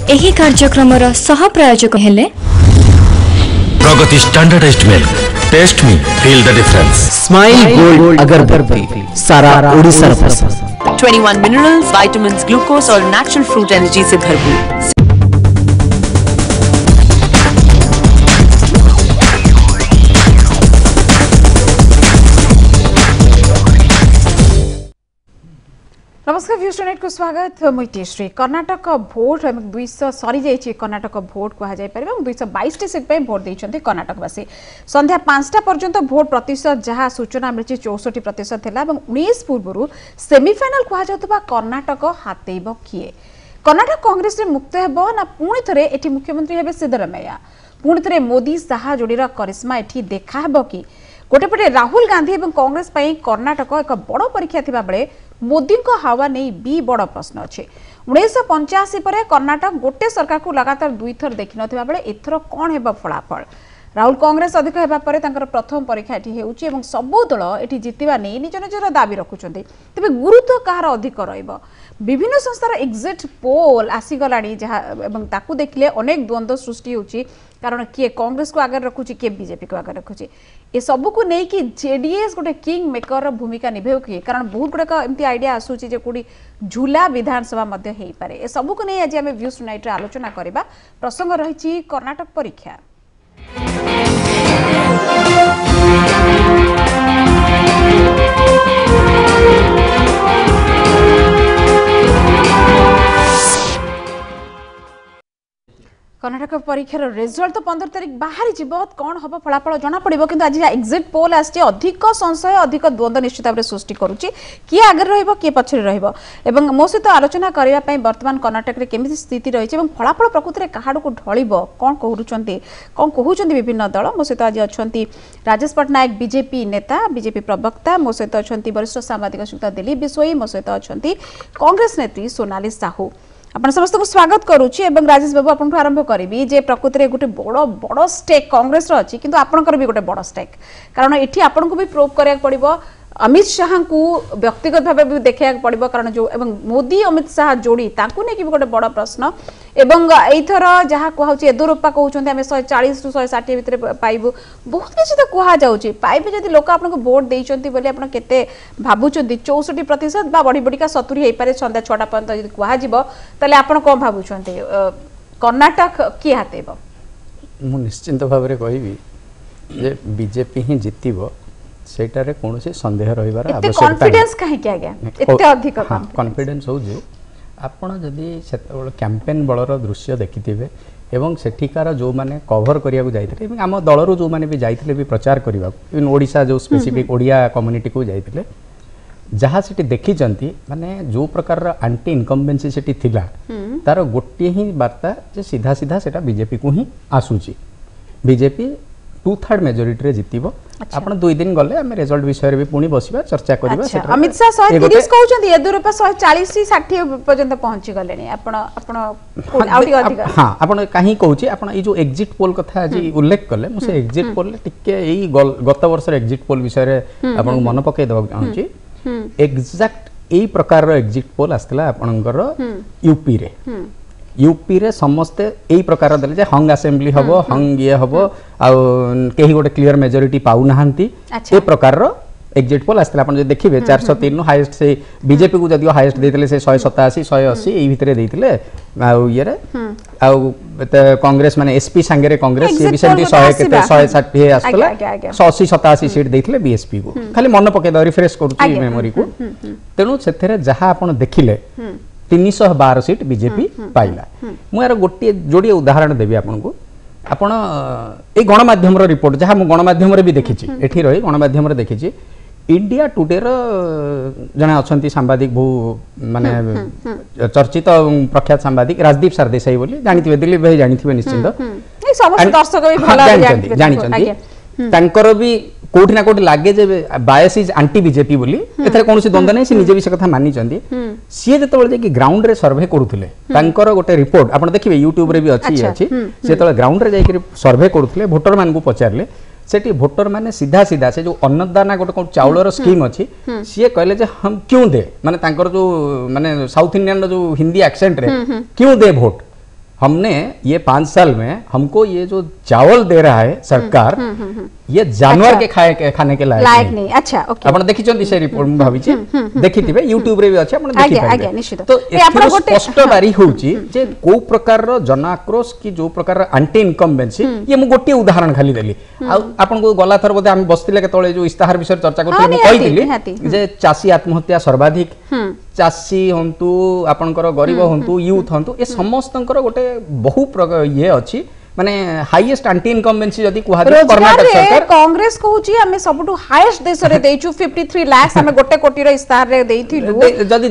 एही कार्यक्रमर सह प्रायोजक हेले Pragati standardized milk. Taste me, feel the difference. Smile gold अगरबत्ती सारा ओडिशा पसंद। 21 मिनरल्स, विटामिन्स, ग्लूकोज और नेचुरल फ्रूट एनर्जी से भरपूर। नमस्कार व्यूज टुनेट को स्वागत। मुझे कर्नाटक भोट 200 सरी जाइए कर्नाटक भोट कह जापर 222 सीट पर भोट देते कर्नाटकवासी। संध्या 5टा पर्यंत भोट प्रतिशत जहाँ सूचना मिली 64% है। 19 पूर्व सेमिफाइनाल कहुवा कर्नाटक हातेब किए? कर्नाटक कांग्रेस रे मुक्त हेब ना पुणी थे एटी मुख्यमंत्री हेबे सिद्धरामैया? पुणी थे मोदी शाह जोड़ीर करिश्मा एटी देखा हेब कि? गोटेपटे राहुल गांधी और कांग्रेस पर कर्नाटक एक बड़ परीक्षा थिबा बेले मोदी को हावा नहीं भी बड़ प्रश्न अच्छे। 1985 पर कर्नाटक गोटे सरकार को लगातार 2 थर देखि नथिबा बेले एथर कौन हेबा फलाफल? राहुल कांग्रेस अधिक हेबा परे तांकर प्रथम परीक्षा एठी हेउची एवं सबु दल एठी जितिबा नै निज निजर दाबी रखुचंती। तबे गुरुत्व कहार अधिक रहइबो? विभिन्न संस्थार एग्जिट पोल आसीगलाणी जहाँ एवं ताकू देखिले अनेक द्वंद्व सृष्टि होची। कारण किए कांग्रेस को आगे रखुची किए बीजेपी को आगे रखुची। ये सबू को नहीं कि जेडीएस गोटे किंग मेकर भूमिका निभे किए? कारण बहुत गुड़ाक एमती आइडिया आसूची जे कोडी झूला विधानसभा मध्य हेई पारे। ए सबू को नहीं आज आमे व्यूज टुनाइट रे आलोचना करबा। प्रसंग रहिची कर्नाटक परीक्षा। कर्नाटक परीक्षार रिजल्ट तो 15 तारिख बाहरी जीव कौन हम फलाफल जना पड़ो कि आज एक्जिट पोल आसी अधिक संशय अधिक द्वंद्व निश्चित भाव में सृष्टि करुच्ची। किए आगे किए पछरे रही मो सहित आलोचना करने बर्तमान कर्नाटक में केमी स्थिति रही है फलाफल प्रकृति में काहाड़ को ढल कौन कहते विभिन्न दल। मो सहित आज अच्छा राजेश पट्टनायक बीजेपी नेता बीजेपी प्रवक्ता, मो सहित अच्छा वरिष्ठ सांबादिक संयुक्त दिलीप बिश्नोई, मो सहित अच्छा कांग्रेस नेत्री सोनाली साहू। आपण समस्त को स्वागत करुच्ची। राजेश बाबू आपन आरंभ करी जे प्रकृति में गोटे बड़ बड़ स्टेक कांग्रेस अच्छी किंतु आपनकर भी गोटे बड़ स्टेक। कारण एठी आपन को भी प्रूव करिया पड़िबो अमित शाह को व्यक्तिगत भाव भी देखा पड़ो। कारण जो एवं मोदी अमित शाह जोड़ी ताकू नहीं कि गोटे बड़ प्रश्न एवं एथर जहाँ कहूँ येदुरप्पा कहते आम 140 ରୁ 160 भितर पाइबू बहुत किसी तो कहुच्छे पाइबे जब लोक आपको भोट देते बोली आप केते भावुंट 64% बढ़ी बढ़िका 70 हो पारे सन्ध्या 6टा पर्यंत कहले आप कौन भावुं कर्नाटक किए हातेब? मु निश्चिंत भाव में कहबी जे बीजेपी ही जितिबो सेटारे कौन से संदेह रहिबार आवश्यकता कॉन्फिडेंस काहे क्या गया इत्ते अधिक कॉन्फिडेंस हो जे आपण जदी सेतबळ कैंपेन बळर दृश्य देखिथिबे एवं सेठिकार जो माने कवर करिया को जाइथिले एवं आम दलरो जो माने भी जाइथिले भी प्रचार करिवा इवन ओडिसा जो स्पेसिफिक ओडिया कम्युनिटी को जाइथिले जहाँ से देखी माने जो प्रकार आंटी इनकम्बेंसी सेठी थिला तार गोटे ही वार्ता जे सीधा सीधा सेटा बीजेपी को ही आसूची। बीजेपी 2/3 मेजोरिटी रे जितिबो। आपण 2 दिन गले हम रिजल्ट विषय भी पुणी बसिबा चर्चा करबा। अमित शाह 130 कहउछन येदुरप्पा 140 60 पर्यंत पहुंची गलेनी। आपण आउटी अधिक हां आपण काहे कहउची आपण ई जो एग्जिट पोल कथा आज उल्लेख करले मु से एग्जिट पोल टिके एई गत वर्ष एग्जिट पोल विषय रे आपण मन पके दबा चाहूची। एग्जैक्ट एई प्रकार रो एग्जिट पोल आस्तला आपनकर यूपी रे समस्ते यही प्रकार देले जे हंग असेंबली हबो हंग ये हबो आ केही गोटे क्लियर मेजोरिटी पाउ नाहंती ए प्रकार रो एग्जिट पोल आस्तला आपण जे देखिबे 403 नो हाईएस्ट से बीजेपी को जदियो हाईएस्ट देथिले से 187 180 एही भितरे देथिले आ ये रे आ कांग्रेस माने एसपी संगे कांग्रेस ये भी सेमती 100 केते 160 आस्तला 180 87 सीट देथिले बीएसपी को खाली मन पके द रिफ्रेश करूची मेमोरी को। तेनु सेथरे जहां आपण देखिले 312 सीट बीजेपी पाइला। मु यार गोटे जोड़ी उदाहरण देवी आपको आपण ए गणमाध्यम रिपोर्ट जहाँ मु गणमाध्यम भी देखी एठी रही गणमाध्यम देखी इंडिया टुडे जने अच्छा सांबादिक भू माने चर्चित प्रख्यात सांबादिक राजदीप सरदेसाई बोली जानी दिलीप भाई जानी दर्शक जानी भी कोठी ना कोठी लागे जे बायस इज एंटी बीजेपी बोली एथरे कोनोसी द्वंद्व नै से निजे भी से कथा मानि चंदी सी जेतबेले जे ग्राउंड रे सर्वे करूथिले तांकर गोटे रिपोर्ट आपण देखिबे यूट्यूब रे भी अछि अछि से तळे ग्राउंड रे जाई सर्वे करूथिले वोटर मान को पचारले सेठी वोटर माने सीधा सीधा से जो अन्नदाना गोटे कोन चाउलर स्कीम अछि सी कहले जे हम क्यों दे माने तांकर जो माने साउथ इंडियन जो हिंदी एक्सेंट रे क्यों दे वोट हमने ये 5 साल में हमको ये जो चावल दे रहा है सरकार ये जानवर के खाने के लायक नहीं। अच्छा ओके आपण देखि चंदी से रिपोर्ट में भाभी छी देखिथिबे YouTube रे भी अछि आपण देखि आगे निश्चित तो एथरो स्पष्ट बारी होउची जे को प्रकार रो जन आक्रोश की जो प्रकार एंटी इनकम्बेंसी ये मु गोटे उदाहरण खाली देली आपण को गला थर बोधे हम बसतिले के तळे जो इस्ताहार विषय चर्चा करते मु कहिदिली जे चासी आत्महत्या सर्वाधिक चासी हंतु आपनकर गरीब हंतु यूथ हंतु ए समस्तंकर गोटे बहु ये अछि माने हाईएस्ट एंटी इनकम्बेंसी जदी कुहा दे कर्नाटक सरकार कांग्रेस कहूची हमें सबटु हाईएस्ट देश रे देइछु 53 लाख हमें गोटे कोटी रो इस्ताहार रे देइथिलु जदी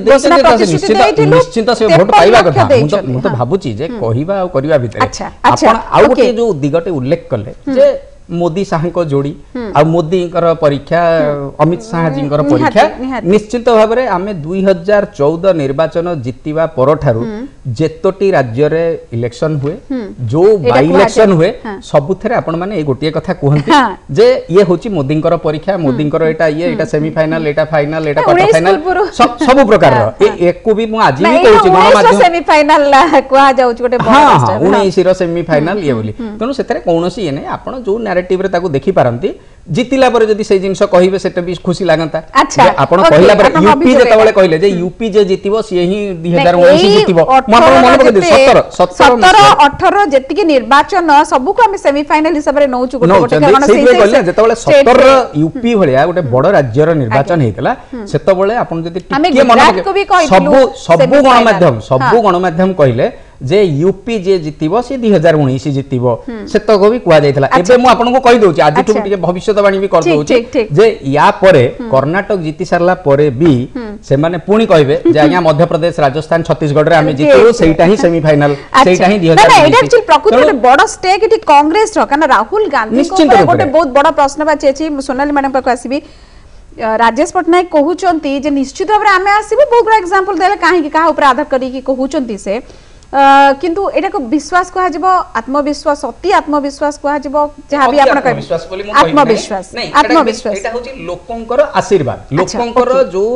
निश्चित से वोट पाइबा कथा मु तो भाबुची जे कहिबा आ करिबा भितर आपण आ गोटे जो दिगटे उल्लेख करले जे मोदी शाह को जोड़ी आ मोदी परीक्षा अमित शाह जी परीक्षा निश्चित भाव में आम 2014 निर्वाचन जीतवा परठारु जेतोटी राज्य रे इलेक्शन हुए जो बाई इलेक्शन हुए सबुथरे आपण माने गोटे कथा कहंती जे ये होची मोदी परीक्षा मोदी एटा ये एटा सेमीफाइनल एटा फाइनल एटा क्वार्टर फाइनल सब प्रकार रो एको भी मु आज भी कहूची गणमाध्यम सेमीफाइनल कुआ जाउची गोटे हां 19 रो सेमीफाइनल ये बोली तनो सेतरे कोनोसी ये नै आपण जो नैरेटिव रे ताको देखि पारंती जितिला पर जदी से जिंस कहिबे सेटा भी खुशी लागंता आपण कहिला पर यूपी जेतबेले कहिले जे यूपी जे जितिबो से ही 2019 जितिबो म आपण मन पके 17 18 जेतिके निर्वाचन सबु को हम सेमीफाइनल हिसाब रे नौचु गोटे कारण से कहले जेतबेले 17 यूपी भलिया गोटे बड़ राज्य रो निर्वाचन हेतला सेतबेले आपण जदी टिके मन पके सबु गणमाध्यम कहिले जे यूपी जे जितिबो से 2019 जितिबो सेतको भी कुआ जायतला एबे मु आपन को कहि दोची आज टु टिके भविष्यवाणी भी कर दोची जे या परे कर्नाटक जीति सारला परे भी से माने पुणी कहबे जे आया मध्य प्रदेश राजस्थान छत्तीसगढ़ रे आमे जितिबो सेटा ही सेमीफाइनल सेटा ही 2019 ना एटा एक्चुअली प्रकृति में बड़ स्टेक इटी कांग्रेस रो कारण राहुल गांधी को गोटे बहुत बड़ प्रश्न बाची अछि सोनाली मैडम पाक आसीबी राजेश पटनायक कहउचंती जे निश्चित भाबरे आमे आसीबो बहुत बड़ा एग्जांपल देले काहे कि का ऊपर आधार करी कि कहउचंती से किंतु एटा को विश्वास कहा जिवो आत्मविश्वास अति आत्मविश्वास कहा जिवो जहा भी आपण कहबे आत्मविश्वास एटा होची लोकंकर आशीर्वाद लोकंकर जो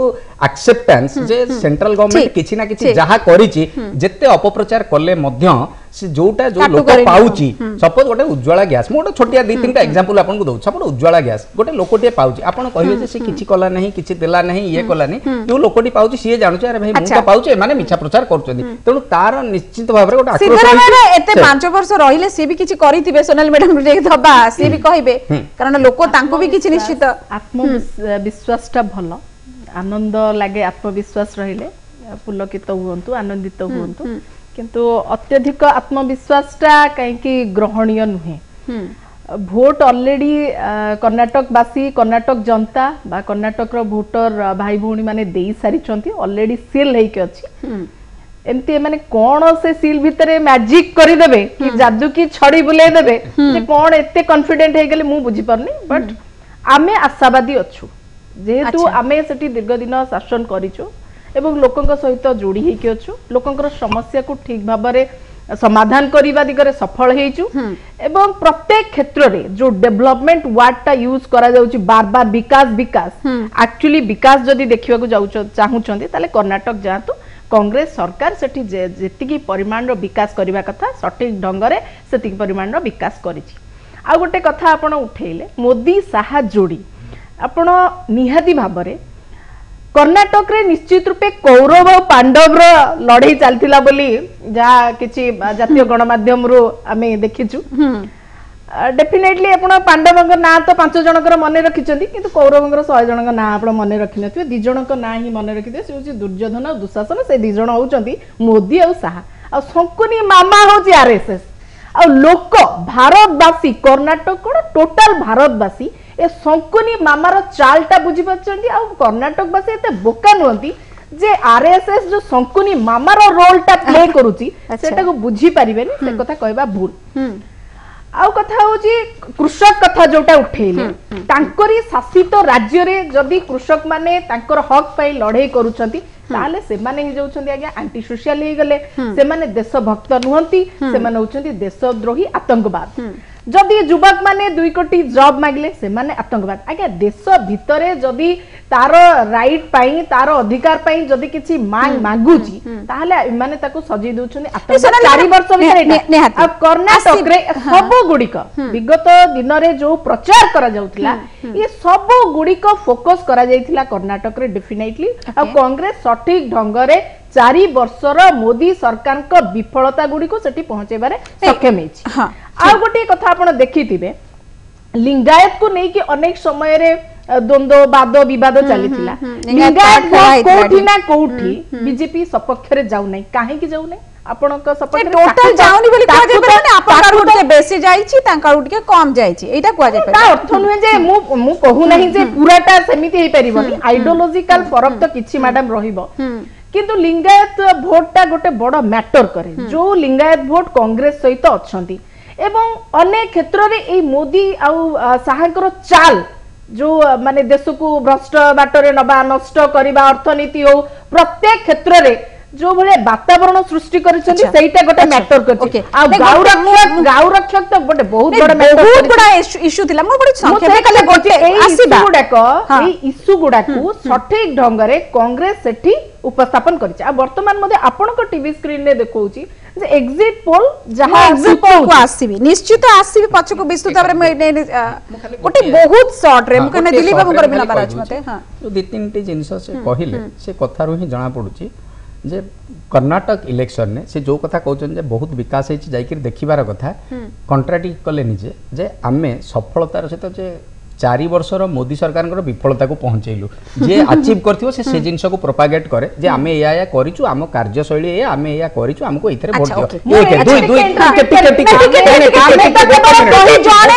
एक्सेप्टेंस जे सेंट्रल गवर्नमेंट किछि ना किछि जहा करिछि जेते अपप्रचार करले मध्य से जोटा जो लोक पाउची सपोज गोटे उज्ज्वला गैस मोटे छोटिया 2-3टा एग्जांपल आपन को दउ सपोज उज्ज्वला गैस गोटे लोकटे पाउची आपन कहिबे जे से किछि कला नहीं किछि देला नहीं ये कला नहीं जो लोकटी पाउची सिए जानुछ अरे भाई मु तो पाउचे माने मिछा प्रचार करचोंदी तेनु तार निश्चित भाबरे गोटे आक्रोश एते 5 वर्ष रहिले से भी किछि करिथिबे सोनाल मैडम रे दबा से भी कहिबे कारण लोक तांको भी किछि निश्चित आत्मविश्वासटा भलो आनंद लागे आत्मविश्वास रहिले पुलकित हुंतु आनंदित हुंतु किंतु अत्यधिक आत्मविश्वासटा कहीं ग्रहणीय नुहे भोट ऑलरेडी कर्नाटकवासी कर्नाटक जनता बा कर्नाटक भोटर भाई भौणी माने देई सारी ऑलरेडी सील होके अच्छी एमती माने कौन से सील भितर मैजिक कर देबे कि जादू की छड़ी बुले देबे जे कौन एते कॉन्फिडेंट हे गेले मु बुझी परनी बट आमे आशावादी अच्छु जेहेतु आमे सेठी दीर्घ दिन शासन करिचो एवं लोकंक सहित जोड़ी हेकि अच्छु लोकंकर समस्या को ठीक भाबरे समाधान करिबा दिगरे सफल हेइचु एवं प्रत्येक क्षेत्र रे जो डेवलपमेंट वर्ड टा यूज करा जाउची बार बार विकास विकास एक्चुअली विकास जदी देखिबा को जाउ चाहूचंदी ताले कर्नाटक जातु कांग्रेस सरकार सेठी जेतिकी परिमाण रो विकास करिबा कथा सटीक ढंगरे सेतिकी परिमाण रो विकास करिछि आ गोटे कथा आपण उठेइले मोदी साहा जोड़ी आपण निहाती भाबरे कर्नाटक रे निश्चित रूपे कौरव और पांडव लड़ाई चलतिला बोली जहाँ किछि जातीय गणमाध्यम रो आमे देखिछु डेफिनेटली आपण पांडवंक ना तो 5 जनकर मन रखिछंती किंतु कौरवंकर 100 जनक ना आपण मन रखि नथिबे 2 जनक ना ही मन रखिथे से होची दुर्योधन और दुशासन से 2 जन होचंती मोदी और साहा आ शंकुनी मामा होची आरएसएस आ लोक भारतवासी कर्नाटक को टोटल भारतवासी ए शंकुनी मामार चालटा बुझी पाछंती आ कर्नाटकवासी एते बोका नहंती जे आरएसएस जो शंकुनी मामार रोलटा प्ले करूची सेटा को बुझी परिबेनी से कथा कहबा भूल आउ कथा होची कृषक कथा जोटा उठेइले तांकरी शासित राज्य रे जदी कृषक माने तांकर हक पाई लड़ाई करूछंती ताले से माने ही जाउछंती आज्ञा एंटी सोशल हे गले से माने देशभक्त नहंती से माने होछंती देशद्रोही आतंकवाद जदि युवक माने 2 कोटी जॉब मागले से माने आतंकवाद आज्ञा देश भितरे जदि तार राइट पाई तार अधिकार पाई जदि किछि मांग मागुची ताहले माने ताको सजी दोछन आतंकवाद 4 वर्ष भितरे अब कर्नाटक रे सब गुडिक विगत दिन रे जो प्रचार करा जाउतला ये सब गुडिक फोकस करा जाइथिला कर्नाटक रे डेफिनेटली अब कांग्रेस सठिक ढंग रे 4 वर्षर मोदी सरकार को विफलता गुडी को सेठी पहुंचेबारे सक्षम हेछि आ गोटे कथा आपण देखिथिबे लिंगायत को नै कि अनेक समय रे द्वंद्व वाद विवाद चलीथिला लिंगायत कोठी ना कोठी बीजेपी सपक्ष रे जाउ नै काहे कि जाउ नै आपण को सपक्ष टोटल जाउनी बोली कह जे परने आपण रुट के बेसी जाईची तांका रुट के कम जाईची एटा कह जे ता अर्थ नुहे जे मु कहू नहीं जे पूराटा समिति हे परिबनी आइडियोलॉजिकल फरक तो किछि मैडम रहिबो किंतु लिंगायत भोटटा गोटे बड़ मैटर करे जो लिंगायत भोट कांग्रेस सहित अछंती एवं अनेक क्षेत्र रे ए मोदी आ साहकर चाल जो माने देश को भ्रष्ट बाटरे नबा नष्ट करबा अर्थनीति हो प्रत्येक क्षेत्र रे जो भले वातावरण सृष्टि करिसथि सेटा गोटे मैटर करछि आ गाउ रक्षक तो गोटे बहुत बड़ मैटर बहुत बड़ा इशू थिला मो बड़ी संक्षेप कले गोटे आसीबा ए इशू गुडा को सठिक ढंग रे कांग्रेस सेठी उपस्थापन करिछि आ वर्तमान मध्ये आपण को टीवी स्क्रीन रे देखौछि जे एग्जिट पोल जहां एग्जिट पोल को आसीबी निश्चित आसीबी पछको विस्तृत भाबरे गोटे बहुत शॉर्ट रे मकने दिल्ली बाबू कर बिना बाराज मते हां तो दि तीनटी जिंस से कहिले से कथा रो ही जणा पडुछि जे कर्नाटक इलेक्शन ने से जो कथा कहउछन जे बहुत विकास हेछि जाइकिर देखिबार कथा कॉन्ट्राडिक्ट कले निजे जे आमे सफलतार सहित जे 4 वर्षर मोदी सरकार विफलता को पहुंचेलु जे अचीव करथियो से जिंस को प्रोपागेट करे जे आमे या करिछु आम कार्यशैली ए आमे या करिछु हमको इथरे वोट दियो 1 2 2 टिक आमे तो केवल कहि जाने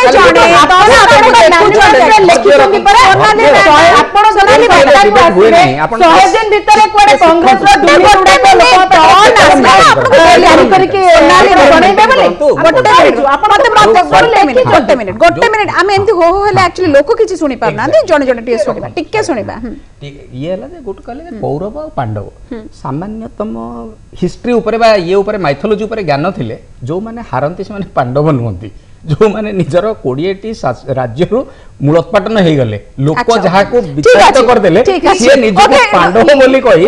लेखितों पर आपण सोनाली मैडम 100 दिन भीतर कोडे कांग्रेस रो दुई उडा को लोक टर्न आसला आपण करके सोनाली बनेबे बोले गोटे मिनिट आमे एमती हो हेले एक्चुअली लोक किछि सुनि पारना जणे जणे टी सुनिबा टिके सुनिबा ये हला जे गोट कहले कौरव और पांडव सामान्यतम हिस्ट्री ऊपर बा ये ऊपर माइथोलॉजी ऊपर ज्ञान थिले जो माने हारंती से माने पांडव नहुंती जो माने निजर 20टी राज्य रु मूलोत्पाटन हे गले लोक जहा को विचार कर देले से निज को पांडव बोली कहि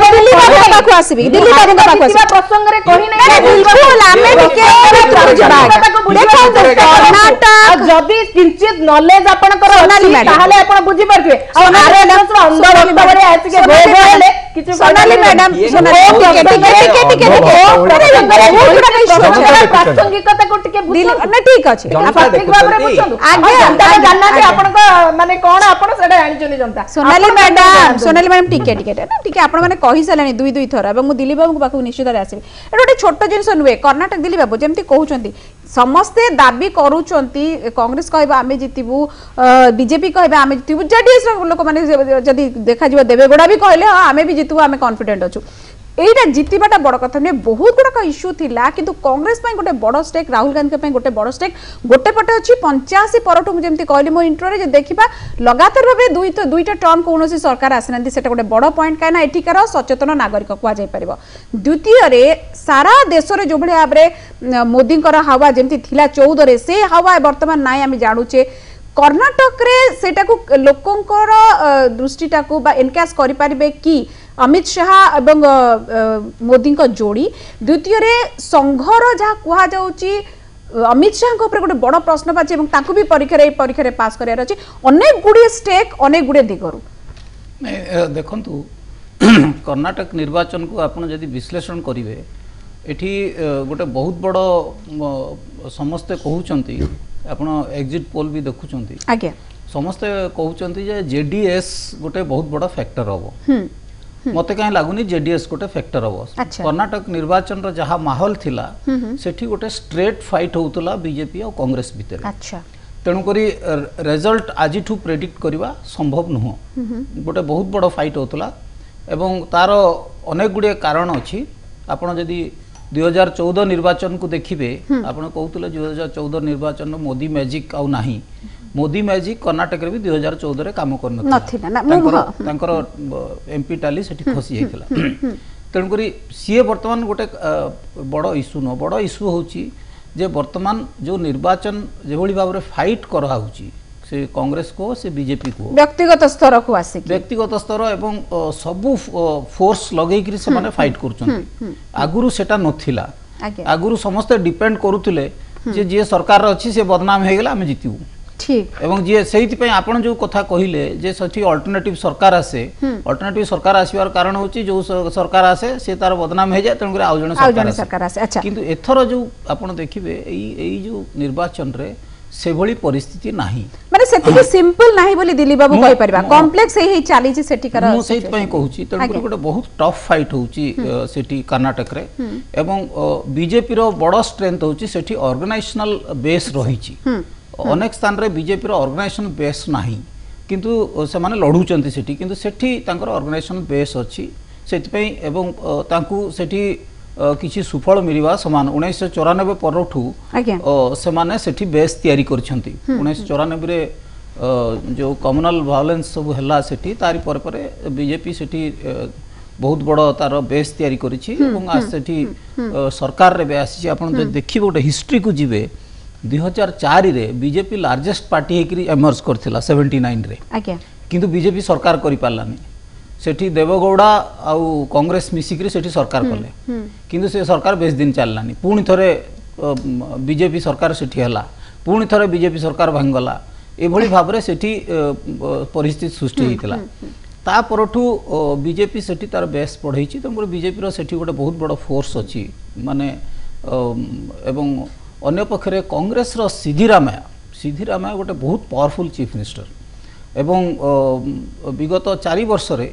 दिल्ली बाबू को आसीबी दिल्ली बाबू को आसीबी प्रसंग रे कहि नै बिल्कुल आमे के जरा देखो कर्नाटक जदी किंचित नॉलेज आपण कर ताहाले आपण बुझी परथिबे आ आरे नसर अंदर अंदर आसी के गले किछु सोनाली मैडम टिके प्रासंगिकता को टिके बुझो ना ठीक अछि आपण ठीक भाबरे बुझो आगे अंतर जानना जे आपण को माने कोन आपण सेडा जानि चली जनता सोनाली मैडम टिके ना टिके आपण माने कहि सलानी दुई दुई थरा एवं मु दिल्ली बाबू पाखु निश्चित रे आसीबी ए गोटे छोट जिंस नुवे कर्नाटक दिल्ली बाबू जेमती कहउचंती समस्ते दाबी करूचंती कांग्रेस कहबा आमे जितिबू बीजेपी कहबा आमे जितिबू जेडीएस लोक माने जदी देखा जिवो देवेगौड़ा भी कहले आमे भी जितबू आमे कॉन्फिडेंट अछु एटा जितिबाटा बड़ कथा ने बहुत बड़ा इश्यू थिला किंतु कांग्रेस पई गोटे बड़ स्टेक राहुल गांधी पई गोटे बड़ स्टेक गोटे पटे अछि 85 परठु जेमती कहली मो इंट्रो रे जे देखिबा लगातार भाबे दुईटा टर्म कोनोसी सरकार आसनांती सेटा गोटे बड़ पॉइंट काना एठिकार सचेतन नागरिक को जाय परिबो द्वितीय रे सारा देश रे जो भले आबरे मोदी कर हवा जेमती थिला 14 रे से हवा वर्तमान नाय आमी जानुचे कर्नाटक रे सेटा को लोकंकर दृष्टिटा को बा एनकैश करि परिबे कि अमित शाह एवं मोदी को जोड़ी द्वितीय रे संघर जहा कुहा जाउची अमित शाह को ऊपर गोटे बड़ प्रश्न बाची एवं ताकू भी परीक्षा रे पास करियार अछि अनेक गुडी स्टेक अनेक गुडी दिगरु देखंतु कर्नाटक निर्वाचन को आपण जदि विश्लेषण करिवे एठी गोटे बहुत बड़ समस्ते कहउचंती आपण एग्जिट पोल भी देखुचंती आज्ञा समस्ते कहउचंती जे जेडीएस गोटे बहुत बड़ फैक्टर हबो मते कहीं लागुनी जेडीएस गोटे फैक्टर हबो कर्नाटक निर्वाचन रो जहा माहौल थिला सेठी गोटे स्ट्रेट फाइट होतला बीजेपी और कांग्रेस भितर अच्छा तेणु करी रिजल्ट आजिठू प्रेडिक्ट करवा संभव नुह गोटे बहुत बड़ फाइट होतला एवं तार अनेक गुड़े कारण अच्छी आपण जदि 2014 निर्वाचन को देखिए आपण कहते 2014 निर्वाचन मोदी मैजिक आउ नाही मोदी मैजिक कर्नाटक रे भी 2014 रे काम कर एमपी टाली सेठी खसी जाइतला तेणु करी सी वर्तमान गोटे बड़ इश्यू न बड़ इश्यू होची जे वर्तमान जो निर्वाचन जेभली भाव में फाइट कराऊँगी से कांग्रेस को से बीजेपी को व्यक्तिगत स्तर को आसिक व्यक्तिगत स्तर एवं सबू फोर्स लगे से माने फाइट कर आगुरु सेटा नथिला आगुरु समस्त डिपेंड करुले जे जे सरकार अच्छी से बदनाम हो गला आम जीतू ठीक एवं जे से आपण जो कथा कहले जे सठी अल्टरनेटिव सरकार आसे अल्टरनेटिव सरकार आसीबार कारण होची जो सरकार आसे से तार बदनाम हो जाए तेणु आउ जने सरकार आसे अच्छा किंतु एथर जो आपण देखिबे एई जो निर्वाचन रे से भली परिस्थिति नाही माने सेति सिंपल नाही बोली दिलीप बाबू कहि परबा कॉम्प्लेक्स ही चाली छी सेठी कर मु सेति पई कहूची तेणु गोटे बहुत टफ फाइट होची सेठी कर्नाटक रे एवं बीजेपी रो बड़ स्ट्रेंथ होची सेठी ऑर्गेनाइजेशनल बेस रहिची अनेक स्थान रे बीजेपी रो ऑर्गेनाइजेशन बेस नाही किंतु से माने लढुचंती सेठी किंतु सेठी तांकर ऑर्गेनाइजेशन बेस अछि सेति पई एवं तांकू सेठी किछि सुफल मिलिबा समान 1994 परठू से माने सेठी बेस तयारी करछंती 1994 रे जो कम्युनल वायलेंस सब हला सेठी तारी पर बीजेपी सेठी बहुत बड़ तार बेस तयारी करिछि एवं आज सेठी सरकार रे बेस आपण जे देखिबो गोटे हिस्ट्री को जिवे 2004 रे बीजेपी लार्जेस्ट पार्टी हेकरी एमर्ज करथिला 79 रे आज्ञा किंतु बीजेपी सरकार करि पालानी सेठी देवगौड़ा आउ कांग्रेस मिसिकरी सेठी सरकार कले किंतु से सरकार बेस दिन चललानी पुणी थरे बीजेपी सरकार सेठी हला पुणी थरे बीजेपी सरकार भांगला एभली भाव रे सेठी परिस्थिति सृष्टि हेतिला ता परठू बीजेपी सेठी तार बेस पढैछि तमर बीजेपी रो सेठी गोटे बहुत बड़ फोर्स अछि माने एवं अन्य पक्षरे कांग्रेस रो सिद्धिरामया गोटे बहुत पावरफुल चीफ मिनिस्टर एवं विगत 4 वर्ष रे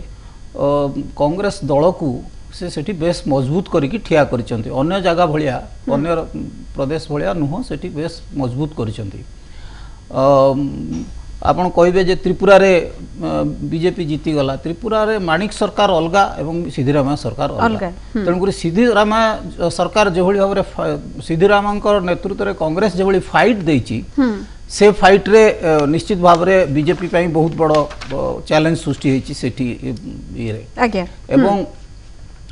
कांग्रेस दल को से सेठी बेस मजबूत करिकी ठिया करिसंती अन्य जगह भलिया अन्य प्रदेश भलिया नुह सेठी बेस मजबूत करिसंती आपण कहबे जे त्रिपुरा रे बीजेपी जीती गला त्रिपुरा रे माणिक सरकार अलगा एवं सिद्धिरामया सरकार अलगा तेणुकरी सिद्धिरामया सरकार जेभली भाव रे सिद्धिरामया नेतृत्व रे कांग्रेस जेभली फाइट देछि से फाइट रे निश्चित भाव रे बीजेपी पई बहुत बड़ चैलेंज सृष्टि हेछि सेठी ये रे आज्ञा एवं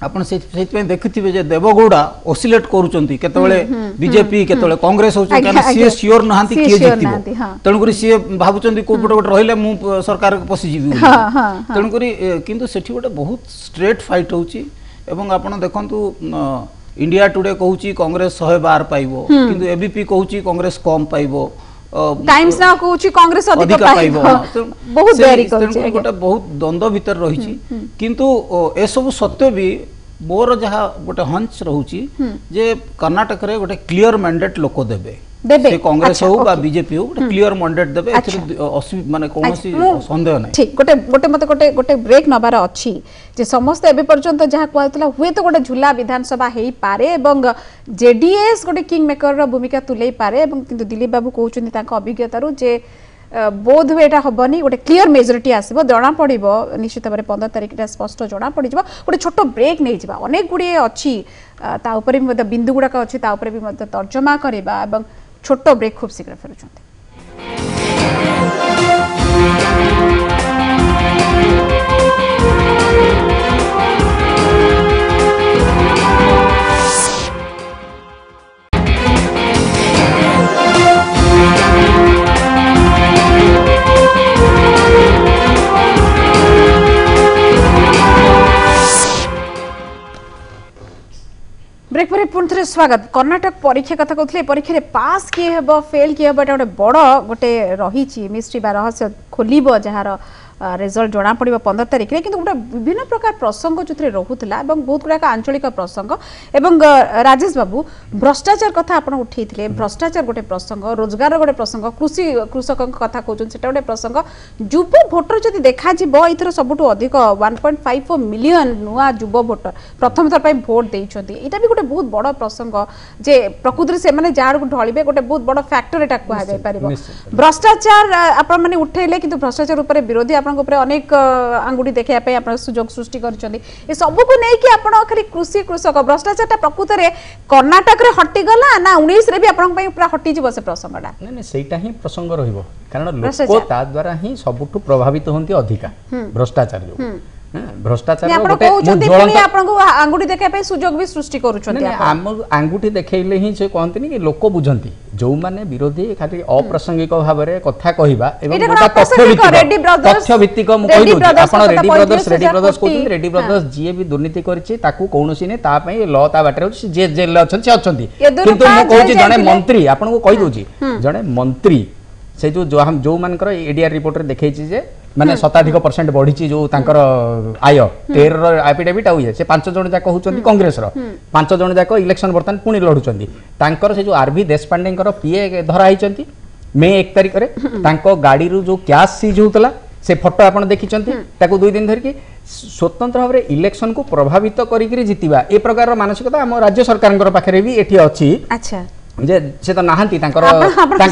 आपण सेति पई देखिथिबे जे देवगौड़ा ओसिलेट करूचंती केतबेले बीजेपी केतबेले कांग्रेस होचो कान सी श्योर नहांती किए जितिबो तेणु करी सी भाबुचंती को पटे गोटे रहिले मु सरकार को पसी जीवी तेणु करी किंतु सेठी गोटे बहुत स्ट्रेट फाइट होची एवं आपण देखंतु इंडिया टुडे कहूची कांग्रेस 112 पाइबो किंतु एबीपी कहूची कांग्रेस कम पाइबो टाइम्स ना कहूची कांग्रेस अधिक पाइबो बहुत देरी करछि गोटे बहुत द्वंद्व भीतर रहिछि किंतु ए सब सत्य भी मोर जहा गोटे हंच रहउची जे कर्नाटक रे गोटे क्लियर मैंडेट लोक देबे से कांग्रेस हो बा बीजेपी हो गोटे क्लियर मैंडेट देबे एथि माने कोनोसी संदेह नै ठीक गोटे मते गोटे ब्रेक नबार अछि जे समस्त एबे पर्यंत जहा कहतला हुए तो गोटे झुला विधानसभा हेई पारे एवं जेडीएस गोटे किंग मेकर रो भूमिका तुलै पारे एवं किंतु दिलीप बाबू कहउचंदी ताका अभिज्ञता रो जे बोध हुए एटा हबनी गोटे क्लियर मेजोरिटी आसीबो जणा पड़िबो निश्चित भाबरे 15 तारिख रे स्पष्ट जणा पड़िजबो गोटे छोटो ब्रेक नै जिबा अनेक गुडी अछि ता ऊपर भी बिंदु गुडा का अछि ता ऊपर भी तर्जमा करबा एवं छोटो ब्रेक खूब शीघ्र फेरुचंती ब्रेक पर पुनः थे स्वागत कर्नाटक परीक्षा कथा कहते परीक्षा पास किए हेब फेल किए हेब गोटे बड़ गोटे रही मिस्ट्री बा रहस्य खोल जार रिजल्ट जना पड़ो 15 तारिख में किंतु गोटे विभिन्न प्रकार प्रसंग जो रोला बहुत गुड़ाक आंचलिक प्रसंग एवं राजेश बाबू भ्रष्टाचार कथा आप उठे भ्रष्टाचार गोटे प्रसंग रोजगार गोटे प्रसंग कृषि कृषक कथा कहते गोटे प्रसंग युव भोटर जब देखा इथर सबुठ अधिक 1.54 मिलियन नुआ युव भोटर प्रथम थर भोट देते यहाँ भी गोटे बहुत बड़ प्रसंग जे प्रकृति से जार को ढलिबे गोटे बहुत बड़ फैक्टर एटा कह भ्रष्टाचार आपण मैंने उठेले किंतु भ्रष्टाचार उपर विरोधी अनेक आंगुठी देखा सुजोग सृष्टि कर सब को लेकिन आप खाली कृषि कृषक भ्रष्टाचार प्रकृत में कर्नाटक रे हटिगला ना 19 रे भी पूरा हटिज से प्रसंगटा नहीं सेटा ही प्रसंग रहिबो कारण लोक ता द्वारा ही सबुठु प्रभावित होंती अधिका भ्रष्टाचार जो भ्रष्टाचार ଆପଣ गोटे କହୁଛନ୍ତି ପୁଣି ଆପଣଙ୍କୁ ଆଙ୍ଗୁଠି ଦେଖାଇବା ପାଇଁ ସୁଯୋଗ ବି ସୃଷ୍ଟି କରୁଛନ୍ତି आम आंगुठी देखले ही से कहते कि लोक बुझंती जो माने विरोधी खाली अप्रासंगिक भाव में कथा कहवा तथ्य भित्तिक मु कहि दोछि आपण रेड्डी ब्रदर्स कहते रेड्डी ब्रदर्स जी भी दुर्नीति करछि ताकू कोनोसी ने ता पई ल ता बाटे अछि जे जेल अछन से अछंती किंतु मु कहछि जने मंत्री आपण को कहि दोछि जने मंत्री से जो हम जो मानकर एडीआर रिपोर्ट रे देखैछि जे माने 27% बढ़ी जो तांकर आय 13 एफिडेविट आउ से 5 जण जाक होचंती कांग्रेस रो 5 जण जाक इलेक्शन बर्तन पुणी लढुचंती तांकर से जो आरबी देशपांडेकर पीए धरा आइचंती मे 1 तारिख रे तांको गाड़ी रू जो कैश सीज होतला से फोटो आपण देखिचंती ताको 2 दिन धर की स्वतंत्र भाव इलेक्शन को प्रभावित करिकरी जितिबा ए प्रकार रो मानसिकता हम राज्य सरकार पाखरे भी एठी अछि। अच्छा जे से तो नाहंती तांकर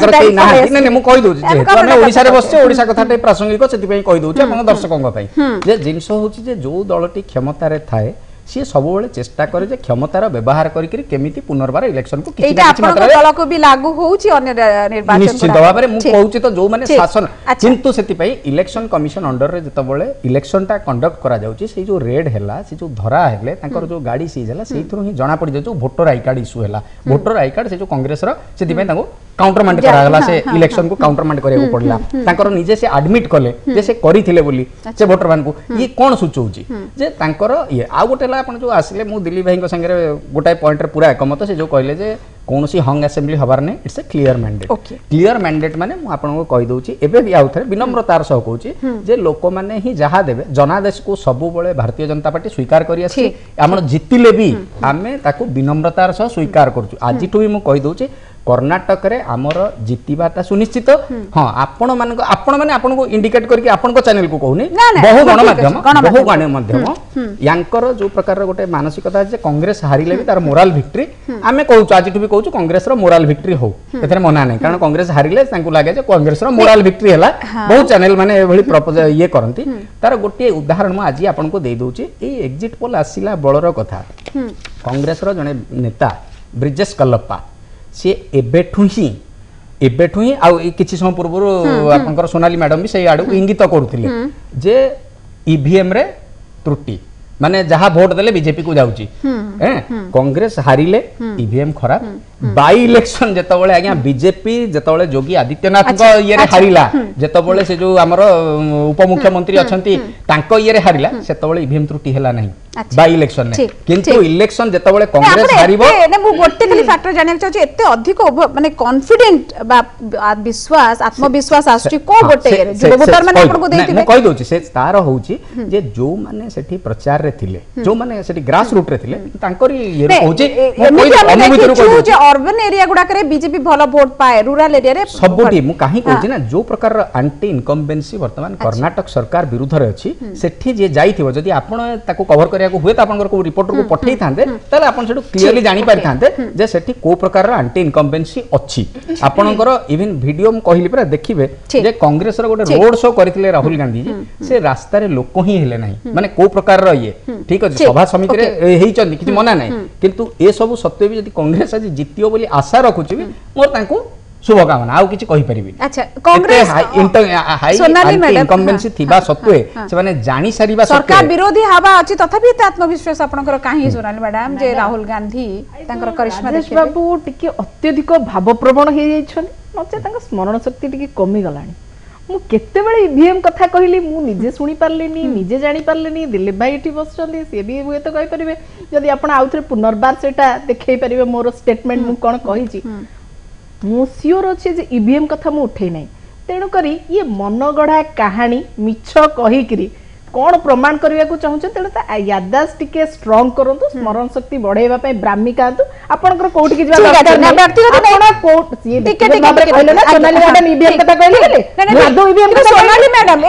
केही नाहंती नै मु कहि दोछि जे हम ओडिसा रे बसछे ओडिसा कथाटे प्रासंगिक सेति पई कहि दोछि अपन दर्शकंग पई जे जिंस होछि जे जो दलटी क्षमता रे थाए सी सब बेले चेष्टा करे जे क्षमतार व्यवहार करिकरी केमिति पुनर्बार इलेक्शन को किछि ना किछि मात्रा दल को भी लागू होउछि अन्य निर्वाचन निश्चित भाव में मु कहउछि तो जो माने शासन किंतु सेति पई इलेक्शन कमिशन अंडर रे जत बेले इलेक्शन टा कंडक्ट करा जाउछि से जो रेड हैला से जो धरा हेले तांकर जो गाड़ी सीज हैला सेहि थ्रो ही जणा पड़ि जाउछि वोटर आई कार्ड इशू हैला वोटर आई कार्ड से जो कांग्रेस रो सेति पई तांको काउंटरमांड करा गला से इलेक्शन को काउंटरमांड करिया को पड़ला तांकर निजे से एडमिट कले जे से करिथिले बोली से वोटर मान को ये कोन सूचौछि जे तांकर ये आ गोटेला आपण जो आसिले मु दिलीप भाई संगे गोटाए पॉइंट रे पूरा एकमत से जो कहले जे कौन सी हंग असेंबली हबार ने it's a clear mandate clear mandate माने मु आपन को कहि दोछि एबे भी आउ थरे विनम्रतार सह कहूछि जे लोक माने ही जहा देबे जनादेश को सब बेले भारतीय जनता पार्टी स्वीकार करि आछि हमर जितिले भी आमे ताको विनम्रतार सह स्वीकार करछु आजिठु भी मु कहि दोछि कर्नाटक रे हमर जितिबाटा सुनिश्चित हां आपण माने आपण को इंडिकेट करके आपण को चैनल को कहूनी बहु गणमाध्यम यांकर जो प्रकार गोटे मानसिकता जे कांग्रेस हारिले भी तार मोरल विक्ट्री आमे कहूछु आजिठु भी कहूछु कांग्रेस रो मोरल विक्ट्री हो एथरे मना नै कारण कांग्रेस हारिले तांकु लागे जे कांग्रेस रो मोरल विक्ट्री हैला बहुत चैनल माने एभली प्रपोज ये करंती तार गोटे उदाहरण म आज आपण को दे दोछि ए एग्जिट पोल आसिला बळर कथा कांग्रेस रो जने नेता ब्रिजेश कल्लप्पा सी एबेठु ही आउ किछि समय पूर्व आपनकर सोनाली मैडम भी सही आडू इंगित करूथिले जे ईवीएम रे त्रुटि माने जहा वोट देले बीजेपी को जाउची कांग्रेस हारिले ईवीएम खराब बाई इलेक्शन जेतबेले आज्ञा बीजेपी जेतबेले योगी आदित्यनाथ को ये रे हारिला जेतबेले से जो हमर उपमुख्यमंत्री अछंती तांको ये रे हारिला सेतबेले ईवीएम त्रुटि हैला नहीं बाई इलेक्शन ने किंतु इलेक्शन जेतबेले कांग्रेस हारिबो ने मु गोटे खाली फैक्टर जाने चाहू एते अधिक माने कॉन्फिडेंट बा विश्वास आत्मविश्वास आसुची को गोटे जो वोटर माने आपन को देथिबे मैं कहि दोची से तार होउची जे जो माने सेठी प्रचार रे थिले जो माने सेठी ग्रास रूट रे थिले तांकरी ये कहूची अनुमितरु कहू जे अर्बन एरिया गुडा करे बीजेपी भलो वोट पाए रूरल एरिया रे सबुटी मु काहे कहूची ना जो प्रकार एंटी इनकम्बेंसी वर्तमान कर्नाटक सरकार विरुद्ध रे अछि सेठी जे जाईथिबो जदी आपण ताको कवर करिया को हुए त आपनकर को रिपोर्टर को पठेई थांते तले आपण सेठु क्लियरली जानि पारि थांते जे सेठी को प्रकार एंटी इनकम्बेंसी अछि आपनकर इवन वीडियो म कहिली परा देखिबे जे कांग्रेस रो गोटे रोड शो करथिले राहुल गांधी जी से रास्ता रे लोक ही हेले नाही माने को प्रकार रो ये ठीक अछि सभा समिति रे हेई चंदी किछि मना नाही किंतु ए सब सत्य भी जदी कांग्रेस आज जितियो बोली आशा रखुछि मोर तांको शुभकामना आउ किछि कहि परिबि। अच्छा कांग्रेस सोनाली मैडम इनकम्बेंसी थिबा सत्वे से माने जानि सारिबा सरकार विरोधी हवा अछि तथापि आत्मविश्वास आपनकर काहे सोनाली मैडम जे राहुल गांधी तांकर करिश्मा देखि बाबू टिके अत्यधिक भावप्रवण हे जाय छन नचे तांका स्मरण शक्ति टिके कमी गलानी मु केते बेले ईवीएम कथा कहिली मु निजे सुनी पारलेनी निजे जानि पारलेनी दिलीप भाई एठी बसचंदी से भी हुए तो कहि परिबे जदी आपण आउथरे पुनर्बार सेटा देखै परिबे मोर स्टेटमेंट मु कोन कहिची मु सियोर अछि जे ईवीएम कथा मु उठै नै तेणु करी ये मनगढ़ा कहानी मिछ कहिकरी कौन प्रमाण करने को चाहूँ तेणु याददाश्त टिके स्ट्रॉन्ग करंतु स्मरण शक्ति बढ़ेबा पई ब्राह्मी कांतु आपनकर कोठी की जवा व्यक्तिगत कोट ये टिके कहले ना सोनाली मैडम ईवीएम कथा कहले यादव ईवीएम कथा सोनाली मैडम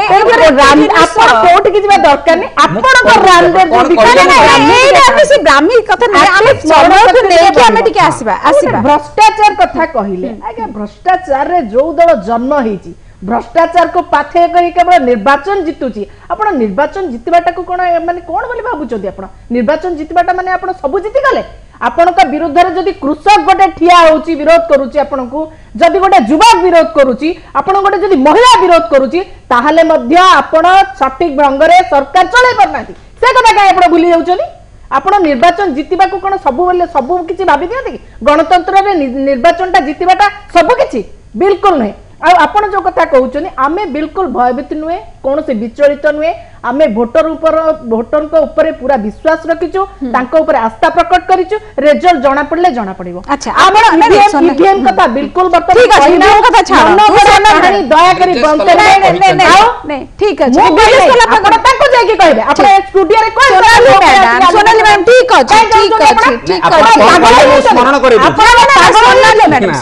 आपन कोठी की जवा दरकार नै आपनकर रामदेव जी ब्राह्मी कथा नै आमे स्मरण नेकी आमे टिके आसीबा भ्रष्टाचार कथा कहिले आगे भ्रष्टाचार रे जो दल जन्म हेची भ्रष्टाचार को पाथे करी केवल निर्वाचन जितुची आपण निर्वाचन जितबाटा को कोन माने कोन बोली भाबुचोदी आपण निर्वाचन जितबाटा माने आपण सब जिति गले ଆପଣଙ୍କ ବିରୁଦ୍ଧରେ ଯଦି କୃଷକ ଗୋଟେ ଠିଆ ହେଉଛି ବିରୋଧ କରୁଛି ଆପଣଙ୍କୁ ଯଦି ଗୋଟେ ଯୁବକ ବିରୋଧ କରୁଛି ଆପଣ ଗୋଟେ ଯଦି ମହିଳା ବିରୋଧ କରୁଛି ତାହେଲେ ମଧ୍ୟ ଆପଣ ସଠିକ ଢଙ୍ଗରେ ସରକାର ଚଳେଇ ପାରୁନାହାନ୍ତି ସେ କଥା କାଇଁ ଆପଣ ଭୁଲି ଯାଉଛନ୍ତି ଆପଣ ନିର୍ବାଚନ ଜିତିବାକୁ କଣ ସବୁ କିଛି ଭାବି ଦିଅନ୍ତି କି ଗଣତନ୍ତ୍ରରେ ନିର୍ବାଚନଟା ଜିତିବାଟା ସବୁ କିଛି बिल्कुल नहीं आपण जो कथा कहउछनी आमे बिल्कुल भयभीत नुहे कौन से विचलित नुहे आमे वोटर को ऊपर पूरा विश्वास रखिछु तांको ऊपर आस्था प्रकट करिछु रिजल्ट जाना पड़ले जाना पड़िबो अच्छा आपण ईवीएम कथा बिल्कुल बर्तमान ठीक है ईवीएम कथा छाड़ो कहानी दया करी बंद कर नहीं ठीक है आपण तांको जाय के कहबे आपण स्टूडियो रे कोइ सोनाली मैडम ठीक अछि स्मरण करि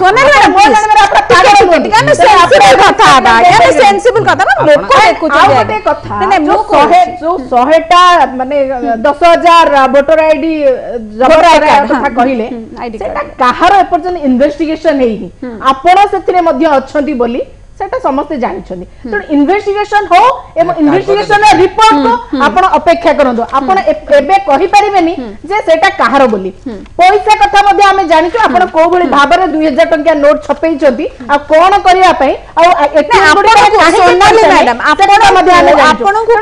सोनाली मैडम सेंसिबल कथा बा यानी सेंसिबल कथा बा लोक देखु माने जो 100टा माने 10000 वोटर आईडी जबर कथा कहिले सेटा काहार एपर्जन इन्वेस्टिगेशन हेई आपण सेतिरे मध्ये अछंती बोली सेटा समस्त जानि छथि तो इन्वेस्टिगेशन हो एवं इन्वेस्टिगेशन रिपोर्ट को आपण अपेक्षा करंदो आपण एबे कहि परिबेनी जे सेटा काहार बोली पैसा कथा मध्ये हमें जानि छु आपण को भली भाबरे 2000 टंका नोट छपेई छथि आ कोन करिया पई आ एते आपण सोनाली मैडम आपण मध्ये आपण को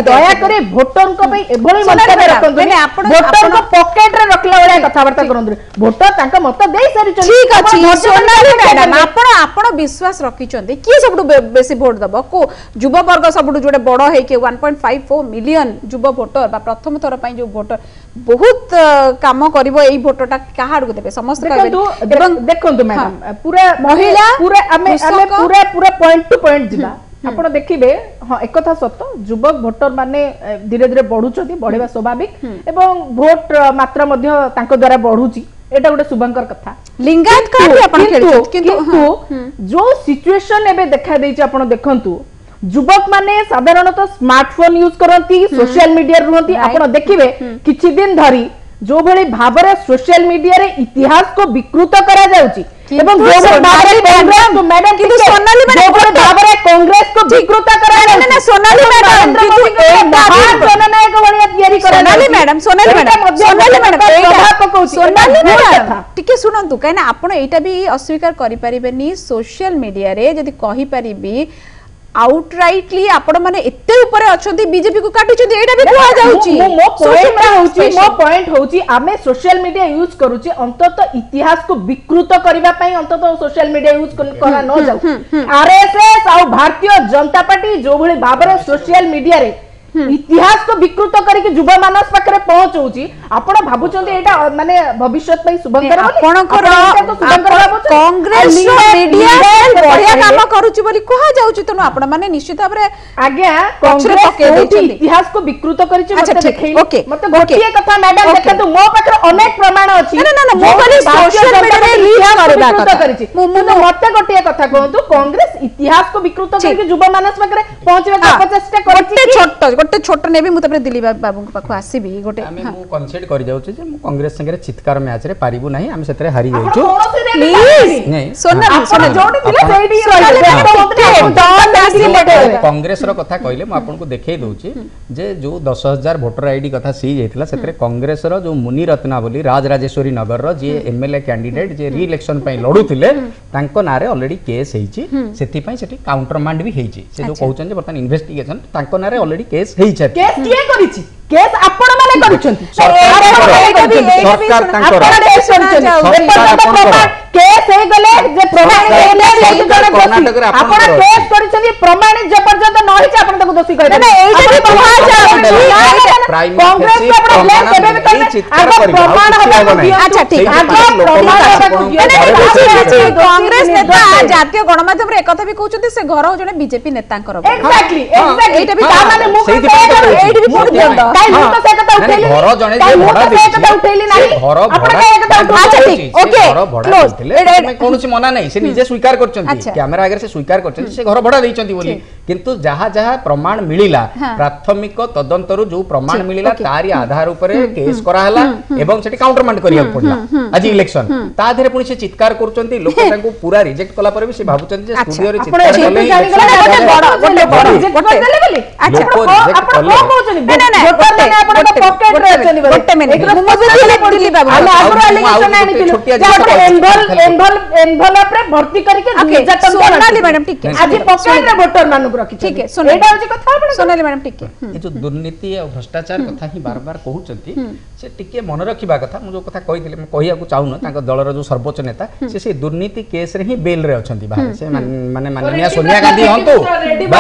दया करे वोटर को पई एभली मंतव्य रखंदो वोटर को पॉकेट रे रखला वाला कथा वार्ता करंदो वोटर तांका मत देई सारि छु ठीक अछि सोनाली मैडम आपण विश्वास रखिचंदी किए सबटु बेसी वोट दबो को युवा वर्ग सबटु जोडे बड़ हे के 1.54 मिलियन युवा वोटर बा प्रथम थर पई जो वोटर बहुत काम करिवो एई वोटरटा काहाड को देबे समस्त कहबे एवं देखंतु मैडम पूरा महिला पूरा हमें पूरा पॉइंट टू पॉइंट जिबा आपण देखिबे हां एक कथा सत्य युवक वोटर माने धीरे धीरे बढ़ुचंती बढ़िबा स्वाभाविक एवं वोट मात्रा मध्ये तांको द्वारा बढ़ुची एटा गोटे शुभंकर कथा लिंगायत कार्ड भी आपण खेलछत किंतु जो सिचुएशन एबे देखा देछि आपण देखंतु युवक माने साधारणतः स्मार्टफोन यूज करंती सोशल मीडिया रहंती आपण देखिबे किछि दिन धरी जो भली भाबरे सोशल मीडिया रे इतिहास को विकृत करा जाउची एवं जो भाबरे कांग्रेस को मैडम किंतु सोनाली मैडम जो भाबरे कांग्रेस को विकृत करा जाउची ना सोनाली मैडम किंतु ए महान जननायक भलिया तयारी करा सोनाली मैडम सोनाली मैडम टिके सुनंतु काइना आपण एटा भी अस्वीकार करि परिबेनी सोशल मीडिया रे जदी कहि परिबी आउटराइटली आपण माने एते ऊपर अछंती बीजेपी को काटि छथि एटा भी कोआ जाउची मो पॉइंट होउची आमे सोशल मीडिया यूज करूची अंतत इतिहास को विकृत करबा पई अंतत सोशल मीडिया यूज करा न जाउ आरएसएस आ भारतीय जनता पार्टी जो भली भाबरे सोशल मीडिया रे इतिहास को विकृत करके युवा मानस पाखरे पहुंचौची आपण भाबुचंती एटा माने भविष्यत पई शुभंकर आपणकर कांग्रेस मीडिया बढ़िया काम करूची बोली कहा जाउची तनु आपण माने निश्चित भाबरे आज्ञा कांग्रेस इतिहास को विकृत करिची मते देखै मते गोटिए कथा मैडम देखतु मो पाखरे अनेक प्रमाण अछि ना मो बोली सोशल मीडिया रे रीच करबा कथा करिची मते गोटिए कथा कहतु कांग्रेस इतिहास को विकृत करके युवा मानस पाखरे पहुंचबा प्रचेष्टा करिची गोटे छोट नेबी मु तबरे दिलीप बाबू को पाखो आसीबी गोटे हम मु कंसीड करि जाउछ जे मु कांग्रेस संगे चितकार मैच रे पारिबु नाही हम सेतरे हारि जाउछु प्लीज नहीं सोना जोडी दिले सेडी कांग्रेस रो कथा कहले मु आपन को देखै दउची जे जो 10000 वोटर आईडी कथा सी जेतला सेतरे कांग्रेस रो जो मुनि रत्ना बोली राजराजेश्वरी नगर रो जे एमएलए कैंडिडेट जे री इलेक्शन पई लडुथिले तांको नारे ऑलरेडी केस हेची सेति पई सेठी काउंटरमांड भी हेची से जो कहउछन जे बर्तन इन्वेस्टिगेशन तांको नारे ऑलरेडी केस हेई छै केस किए करिछि केस आपण माने करिछंती सरकार तांकर केस हे गले जे प्रमाण आपण केस करिछंती प्रमाणित जे पर्यंत न होई छै आपण ताको दोषी कहबे ना एटा भी कहा जाउछि कांग्रेस को प्रॉब्लम केबे भी कर प्रमाण हबे अच्छा ठीक आगे प्रमाण हबे कांग्रेस नेता जातीय गणमाध्यम रे एकथा भी कहउछंती से घर जने बीजेपी नेतांकर एक्जेक्टली एटा भी ता माने मु एटी भी पड़ दियंदा काई मु तो से कथा उठैली घर जने जे भड़ा देछि उठैली नाही घर भड़ा अच्छा ठीक ओके क्लोज मैं कोनोसी मना नहीं से निजे स्वीकार करचंती कैमरा आगे से स्वीकार करचंती से घर भड़ा दैचंती बोली किंतु जहाँ जहाँ प्रमाण मिलिला प्राथमिक तदंतरु जो प्रमाण मिलिला तारी आधार ऊपर केस करा हला एवं सेठी काउंटरमांड करिया पड़ला आज इलेक्शन ता धरे पुनी से चित्कार करचंती लोक तांको पूरा रिजेक्ट कला पर भी से भाबुचंती जे स्टूडियो रे चित्कार कले गोटे बड़ रिजेक्ट कर देले बोली अच्छा आपण को कहउछनी ପକେଟ ରେ ଅଛନ୍ତି ବୋଧେ ଗୋଟେ ମିନିଟ ଏକର ମୁଁ ବି ଦିଲ୍ଲୀ ବାବୁ ଆମେ ଆଗରୁ ଆଉ ଆଲିଗେସନ ଗୋଟେ ଆଣିଥିଲୁ ଛୋଟିଆ ଯେ ଗୋଟେ ଜିନିଷ ଏନଭଲପ ରେ ଭର୍ତ୍ତି କରିକି 2000 ଟଙ୍କା सोनाली मैडम ठीक है ଆଜି ପକେଟ ରେ ଭୋଟର ମାନଙ୍କୁ ରଖିଛନ୍ତି ठीक है ଏଇଟା ହଉଛି କଥା ଆପଣ सोनाली मैडम ठीक है ଏ ଯୋଉ ଦୁର୍ନୀତି ଆଉ ଭ୍ରଷ୍ଟାଚାର କଥା ହିଁ ବାରବାର କହୁଛନ୍ତି ସେ ଟିକେ ମନେ ରଖିବା କଥା ମୁଁ ଯୋଉ କଥା କହିଥିଲି ମୁଁ କହିବାକୁ ଚାହୁଁନ ତାଙ୍କ ଦଳର ଯୋଉ ସର୍ବୋଚ୍ଚ ନେତା ସେ ସେଇ ଦୁର୍ନୀତି କେସରେ ହିଁ ବେଲରେ ଅଛନ୍ତି ବାହାରେ ସେ ମାନେ ମାନନୀୟ ସୋନିଆ ଗାନ୍ଧୀ ହନ୍ତୁ ବା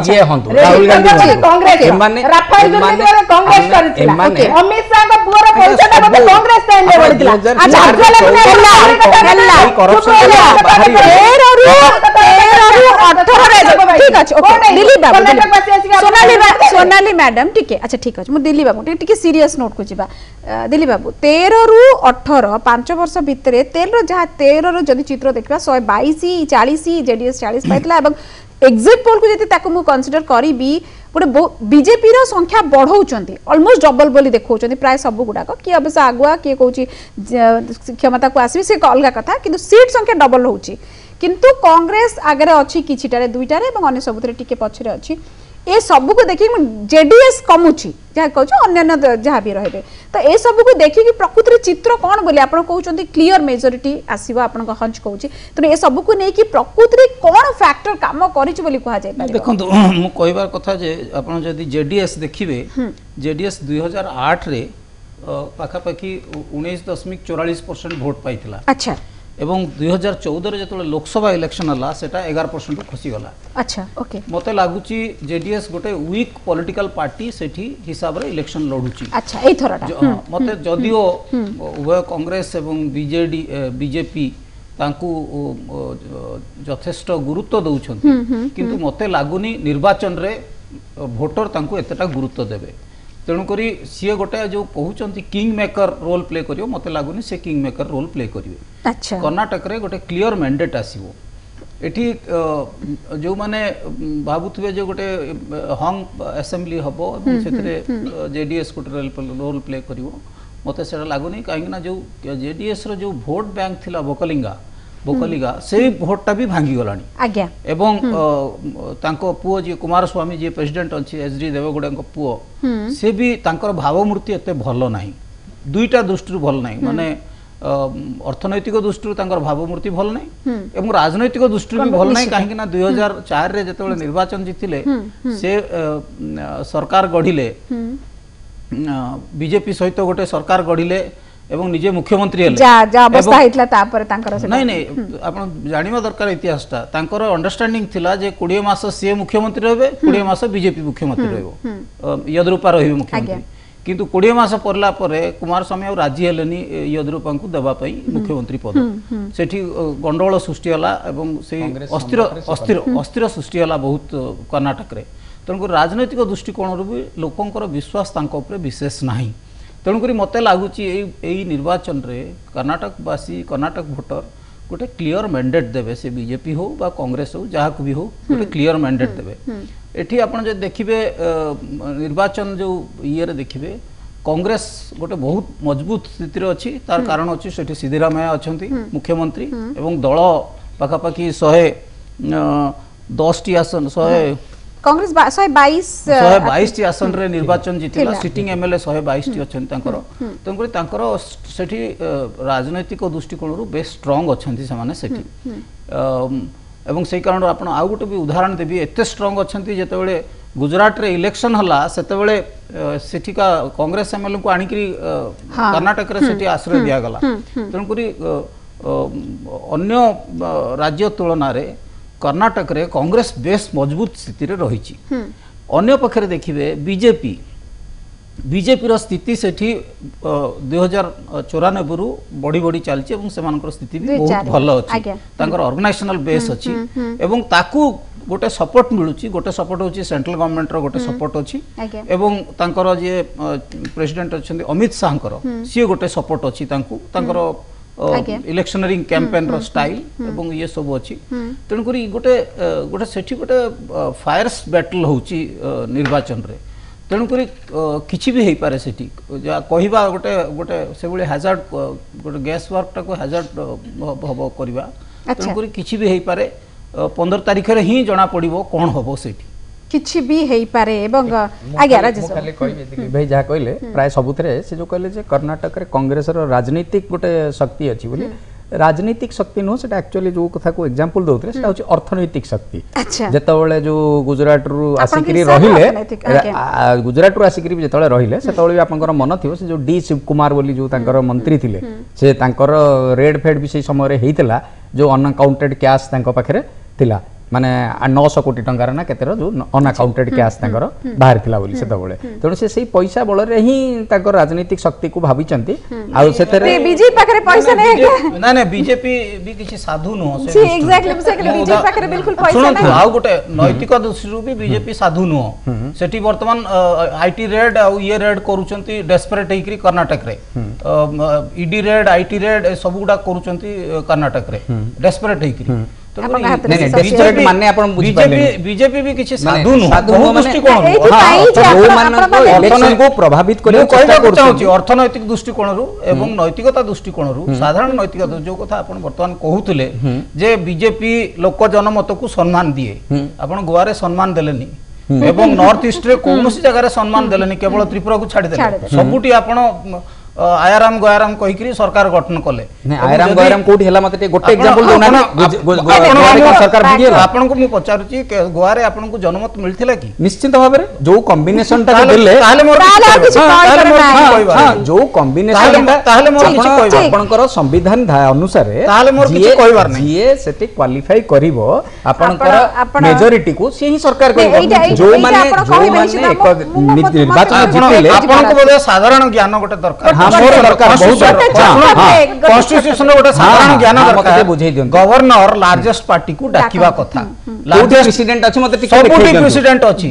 ଇଏ ହନ୍ତୁ ରାହୁଲ ଗାନ୍ଧୀ ହନ୍ତୁ କଂଗ୍ରେସ ଏମାନେ ରାଫେଲ ଦୁର୍ନୀତିରେ କଂଗ୍ରେସ କରିଥିଲା ଅମିତ ଶାହଙ୍କ ପୁଅର ପଇସାଟା ବୋଧେ କଂଗ୍ରେସ ଟାଇମରେ ବଢିଥିଲା अच्छा ठीक अच्छे दिल्ली बाबू सोनाली मैडम ठीक है अच्छा ठीक अच्छे मुझे दिल्ली बाबू टी सीरियस नोट को जीवा दिल्ली बाबू 13 रु 18 5 वर्ष भितर 13 रु जदि चित्र देखा 122 40 जेडीएस 40 पाइला एग्जिट पोल को जति ताको मु कंसीडर करी गोटे बीजेपी रो संख्या बढ़ाउछंती ऑलमोस्ट डबल बोली देखौछंती प्राय सब गुडाक कि अवश्य आगुआ किए कहूची क्षमता को आसबी से अलग कथा किंतु सीट संख्या डबल होउची किंतु कांग्रेस आगे अच्छी किछिटारे दुईटारे एवं अन्य सबुतरे टिके पछरे अच्छी ए सबु को देखि जेडीएस कमुची जहा कहूछ अन्य जहाँ भी रहे तो ए सबु को देखि कि प्रकृति चित्र कौन बोले आपण कहउछंती क्लियर मेजॉरिटी आसीबा आपण को हंच कहउची तो ए सबु को नै कि प्रकृति कौन फैक्टर काम करिछ बोली कहा जाय पारे देखंतु मु कहबार कथा जे आपण जदी जेडीएस देखिबे जेडीएस 2008 रे पाखा पाखी 19.44% वोट पाइथिला अच्छा एवं 2014 रे जतले लोकसभा इलेक्शन हला सेटा 11% खसी गला अच्छा ओके मते लागुची जेडीएस गोटे वीक पॉलिटिकल पार्टी सेठी हिसाब रे इलेक्शन लडुची अच्छा एई थराटा मते जदिओ उभय कांग्रेस एवं बीजेपी तांकु यथेष्ट गुरुत्व दउछंती किंतु मते लागुनी निर्वाचन रे वोटर तांकु एतटा गुरुत्व देबे तेणुकरी सी गोटे जो कहते किंग मेकर रोल प्ले करियो मते लागुनी से किंग मेकर रोल प्ले करिवे अच्छा कर्नाटक रे गोटे क्लियर मैंडेट आसीबो एठी जो माने भाबुथबे जो गोटे हंग असेंबली हबो एवं सेतरे जेडीएस गोटे रोल प्ले करिवो मते सेटा लागुनी काहे ना जो जेडीएस रो जो वोट बैंक थिला बोकलिगा से भोटटा भी भांगी गलानी आज्ञा एवं तांको पुओ जी कुमार स्वामी जी प्रेसिडेंट अछि एचडी देवगौड़ा को पुओ से भी तांकर भावमूर्ति एते भलो नाही दुईटा दृष्टि भल नाही माने अर्थनैतिक दृष्टि तांकर भावमूर्ति भल नाही एवं राजनैतिक दृष्टि भी भल नाही काहे ना 2004 रे जेतेबेले निर्वाचन जितिले से सरकार गढिले बीजेपी सहित गोटे सरकार गढिले एवं निजे मुख्यमंत्री हेले जा अवस्था हितला तापर तांकर नहीं नहीं आपण जानिबा दरकार इतिहासटा तांकर अंडरस्टैंडिंग थिला जे 20 मास से मुख्यमंत्री रहबे 20 मास बीजेपी मुख्यमंत्री रहबो यदरूपा रहिबे मुख्यमंत्री किंतु 20 मास परला परे कुमार स्वामी और राजी हेलेनी यदरूपा को देबा पई मुख्यमंत्री पद सेठी गंडोळ सृष्टि हला एवं से अस्थिर सृष्टि हला बहुत कर्नाटक रे तनको राजनैतिक दृष्टिकोण रो भी लोकंकर विश्वास तांको ऊपर विशेष नाही तेणुक मत लगुच निर्वाचन रे कर्नाटकवासी कर्नाटक भोटर गोटे क्लियर मैंडेट देवे से बीजेपी हो बा कांग्रेस हो जहाँ को भी हो गोटे क्लियर मैंडेट देवे एठी आपण जे देखिबे निर्वाचन जो ये देखिबे कांग्रेस गोटे बहुत मजबूत स्थिति रे अछि तार कारण अछि सेठी सिद्धिरामैया अछंती मुख्यमंत्री एवं दल पाखापाखि 110 टी आसन 100 कांग्रेस 122 टी आसन रे निर्वाचन जीतिला सिटिंग एमएलए 122 टी अछन तांकर तंकरी तांकर सेठी राजनैतिक दृष्टिकोण रु बेस स्ट्रांग अछंती समाने सेठी एवं से कारण आपण आ गोटे भी उदाहरण देबी एते स्ट्रांग अछंती जेतेबेले गुजरात रे इलेक्शन हला सेतेबेले सेठी का कांग्रेस एमएलए को आनिकरी कर्नाटक रे सेठी आश्रय दिया गला तंकरी अन्य राज्य तुलना रे कर्नाटक रे कांग्रेस बेस मजबूत स्थिति रे रही अन्य पक्षरे देखिए बीजेपी स्थिति सेठी 2094 रु बढ़ी बढ़ी चलची एवं सेमानकर स्थिति भी बहुत भल अछि तांकर ऑर्गेनाइजेशनल बेस अछि एवं ताकू गोटे सपोर्ट मिलुची गोटे सपोर्ट होची सेंट्रल गवर्नमेंट रो गोटे सपोर्ट अछि एवं तांकर जे प्रेसिडेंट अछंती अमित शाहकर सी गोटे सपोर्ट अछि तांकू तांकर इलेक्शनरिंग कैंपेन रो स्टाइल एवं ये सब अछि तेणुकरी गोटे गोटे सेठी गोटे फायर्स बैटल होची निर्वाचन रे तेणुकरी किछि भी हेई पारे सेठी कहिबा गोटे गोटे से बळे हैजार्ड गोटे गैस वर्क टा को हैजार्ड हबो करबा तेणुकरी किछि भी हेई पारे 15 तारिख रे ही जना पड़िबो कोन हबो सेठी किछि भी हेई पारे एवं आज्ञा राजेश मु खाली कहबे दिलीप भाई जहा कहले प्राय सबुथरे से जो कहले जे कर्नाटक रे कांग्रेस रो राजनीतिक गोटे शक्ति अछि बोली राजनीतिक शक्ति नो सेटा एक्चुअली जो कथा को एग्जांपल दोतरे सेटा होची अर्थनैतिक शक्ति जेतबेले जो गुजरात रु आसिकरी रहिले गुजरात रु आसिकरी जेतबेले रहिले सेतबेले भी आपनकर मन थिवो से जो डी शिव कुमार बोली जो तांकर मंत्री थिले से तांकर रेड फेड भी से समय रे हेइतला जो अनकाउंटेड कैश तांको पाखरे थिला माने 900 कोटी टंकार ना केतेर जो अनअकाउंटेड कैश तांकर बाहर थिला बोली सेतबेले तेणु से सही पैसा बल रे ही तांकर राजनीतिक शक्ति को भाबिचंती आ सेतेरे बीजेपी पाखरे पैसा नै ना ना बीजेपी भी किछि साधु न हो जी एग्जैक्टली बीजेपी पाखरे बिल्कुल पैसा नै आ गोटे नैतिक दृष्टि भी बीजेपी साधु न हो सेठी वर्तमान आईटी रेड आ ये रेड करूचंती डेस्परेट हेकरी कर्नाटक रे ईडी रेड आईटी रेड सब गुडा करूचंती कर्नाटक रे डेस्परेट हेकरी माने आपण बुझि पाले बीजेपी भी किछि साधु न बहुत दृष्टिकोण जो माने इलेक्शन को प्रभावित करे चेष्टा करछी अर्थनैतिक दृष्टिकोण रु एवं नैतिकता दृष्टिकोण रु साधारण नैतिकता जो कथा आपण वर्तमान कहउतले जे बीजेपी लोक जनमत को सम्मान दिए आपण गोवा रे सम्मान देलेनी एवं नॉर्थ ईस्ट रे कोनोसी जगह रे सम्मान देलेनी केवल त्रिपुरा को छाडी देले सबुटी आपण आयाराम गयाराम कहिकरी सरकार गठन कले आयाराम गयाराम कोठी हला मते गोटे एग्जांपल दोना ना सरकार भिडियो आपन को मु पचारुची गोवा रे आपन को जनमत मिलथिला की निश्चित भाबे रे जो कॉम्बिनेशन टा देले ताले मोर हां जो कॉम्बिनेशन ताले मोर किछि कहबा आपनकर संविधान अनुसार ताले मोर किछि कहबार नै जे सेते क्वालिफाई करिवो आपनकर मेजॉरिटी को से ही सरकार करिवो जो माने एक निर्वाचन जितले आपन को बोले साधारण ज्ञान गोटे दरकार कॉन्स्टिट्यूशन गोटे साधारण ज्ञान दरकार बुझाई दियन गवर्नर लार्जेस्ट पार्टी को डाकिबा कथा लार्जेस्ट प्रेसिडेंट अछि मते टिके सबुटी प्रेसिडेंट अछि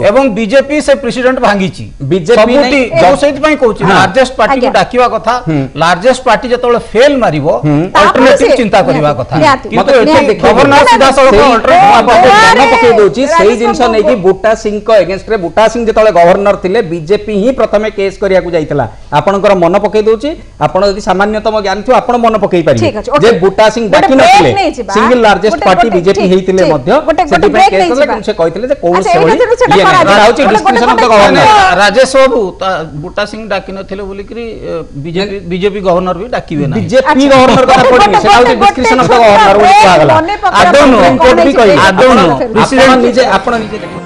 एवं बीजेपी से प्रेसिडेंट भांगीची बीजेपी जो सेति पई कहूची लार्जेस्ट पार्टी को डाकिबा कथा लार्जेस्ट पार्टी जतोले फेल मारिवो अल्टरनेटिव चिंता करबा कथा मते एते गवर्नर सीधा सड़क अल्टरनेटिव पके दोची सेही जिंस नै कि बूटा सिंह को अगेंस्ट रे बूटा सिंह जतोले गवर्नर थिले बीजेपी ही प्रथमे केस करिया को जाइतला आपनकर मन पकई दोची आपण यदि सामान्यतम ज्ञान थियो आपण मन पकई पारि जे बूटा सिंह डाकी नथिले सिंगल लार्जेस्ट पार्टी बीजेपी हेइतिले मध्य सेति पे केस करले कि से कहितले जे कोन से होई ये राउची description of the governor Rajesh Babu Buta Singh डाकी नथिले बोली करी बीजेपी गवर्नर भी डाकीबे ना बीजेपी गवर्नर का पड़ी से राउची डिस्क्रिप्शन ऑफ द गवर्नर बोली कहा गला आई डोंट नो कोड भी कहि आई डोंट नो प्रेसिडेंट निजे आपण निजे देखो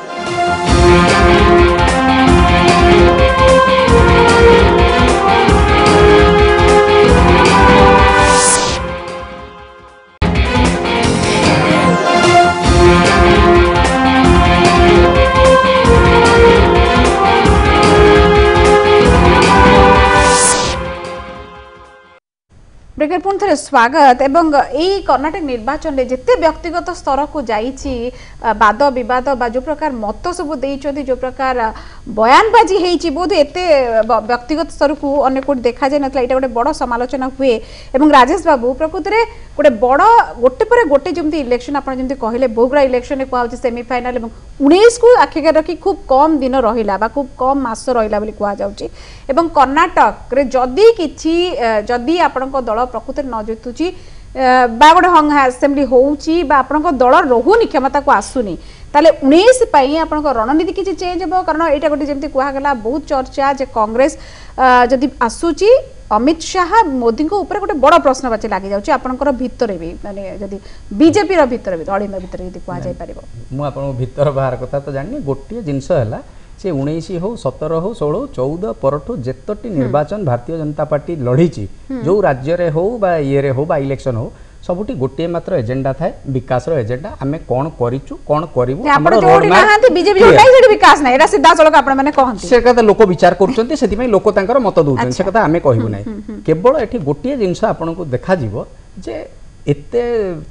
ब्रेकर पुणी थे स्वागत एवं यही कर्नाटक निर्वाचन में जिते व्यक्तिगत स्तर को जाइछि वाद विवाद बा जो प्रकार मत सब देइछथि जो प्रकार बयानबाजी हेइछि बोध एते व्यक्तिगत स्तर को अन्य कोट देखा जाय नथला एटा गोटे बड़ समालोचना हुए एवं राजेश बाबू प्रकृत रे गोटे बड़ गोटे पर गोटे जमती इलेक्शन आपण जमती कहले बोगरा इलेक्शन को आउछि सेमीफाइनल एवं 19 को आखिके रखी खूब कम दिन रहिला बा खूब कम मास रहिला बोली कुआ जाउछि एवं कर्नाटक रे जदी किछि जदी आपणको दल प्रकृत न जितुची बा गोटे हंग असेंबली होउची बा आपणको दल रहुनी क्षमता को आसुनी ताले 19 पई आपणको रणनीति किछि चेंज हो कारण एटा गोटे जेमती कुआ गला बहुत चर्चा जे कांग्रेस जदी आसुची अमित शाह मोदी को ऊपर गोटे बड़ प्रश्न बाची लागि जाउची आपणकर भितर भी माने जदी बीजेपी रो भितर भी दलिम भितर यदि कुआ जाय परिबो मु आपन भितर बाहर कथा तो जानि गोटे जिंस हला से 19 हो 17 हो 16 14 परठू जेतटी निर्वाचन भारतीय जनता पार्टी लड़ीची जो राज्य रे हो बा ये रे हो बा इलेक्शन हो सबुटी गोटे मात्र एजेंडा थाए विकास रो एजेंडा आमे कोन करिचु कोन करिवु हमर रोड मैप बीजेपी जो नाही सेठी विकास नाही एरा सीधा चलक आपण माने कहंती से कथा लोक विचार करचंती सेति में लोक तांकर मत दोचन से कथा आमे कहिबु नाही केवल एठी गोटे जिंस आपण को देखा जीवो जे एते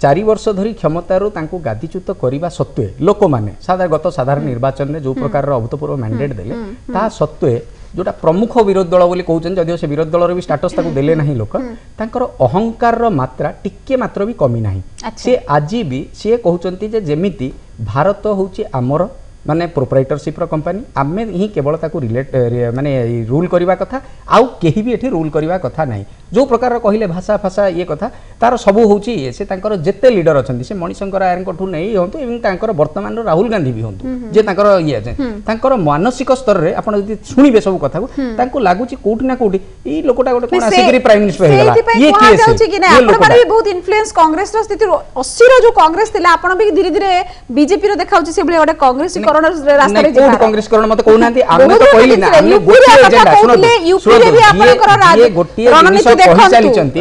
4 वर्ष धरी क्षमतारू तांको गादीच्युत करिबा सत्वे लोक माने साधारण निर्वाचन में जो प्रकार अभूतपूर्व मैंडेट देले ता सत्वे जोटा प्रमुख विरोधी दल बोली कहउछन जदियो से विरोधी दल रे भी स्टेटस ताको देले नाही लोक तांकर अहंकार रो मात्रा टिके मात्र भी कमी नाही से आजी भी से कहउचंती जे जेमिति भारत होउची हमर माने प्रोप्राइटरशिप रो कंपनी आमे ही केवल ताको रिलेट माने रूल करबा कथा आउ केही भी एठी रूल करबा कथा नाही जो प्रकार कहले भाषा भाषा ये कथा तार सब होची ये से तांकर जेते लीडर अछंती से मणिशंकर आयरठू नहीं होंतु एवं तांकर वर्तमान राहुल गांधी भी होंतु जे तांकर ये तांकर मानसिक स्तर रे आपण जदि सुनिबे सब कथा को तांको लागुची कोठी ना कोठी ई लोकटा गोटे कोन आसीकरी प्राइम मिनिस्टर हे गला ये किए से कि ना आपण पर भी बहुत इन्फ्लुएंस कांग्रेस रो स्थिति 80 रो जो कांग्रेस थिला आपण भी धीरे धीरे बीजेपी रो देखाउची से बले गोटे कांग्रेस करण रास्ता रे जे कांग्रेस करण मते कोनांती आमे तो कहली ना आमे गोटे एजेंडा सुनो यूपी रे भी आपनकर राज गोटे रणनीति कहि चली चंती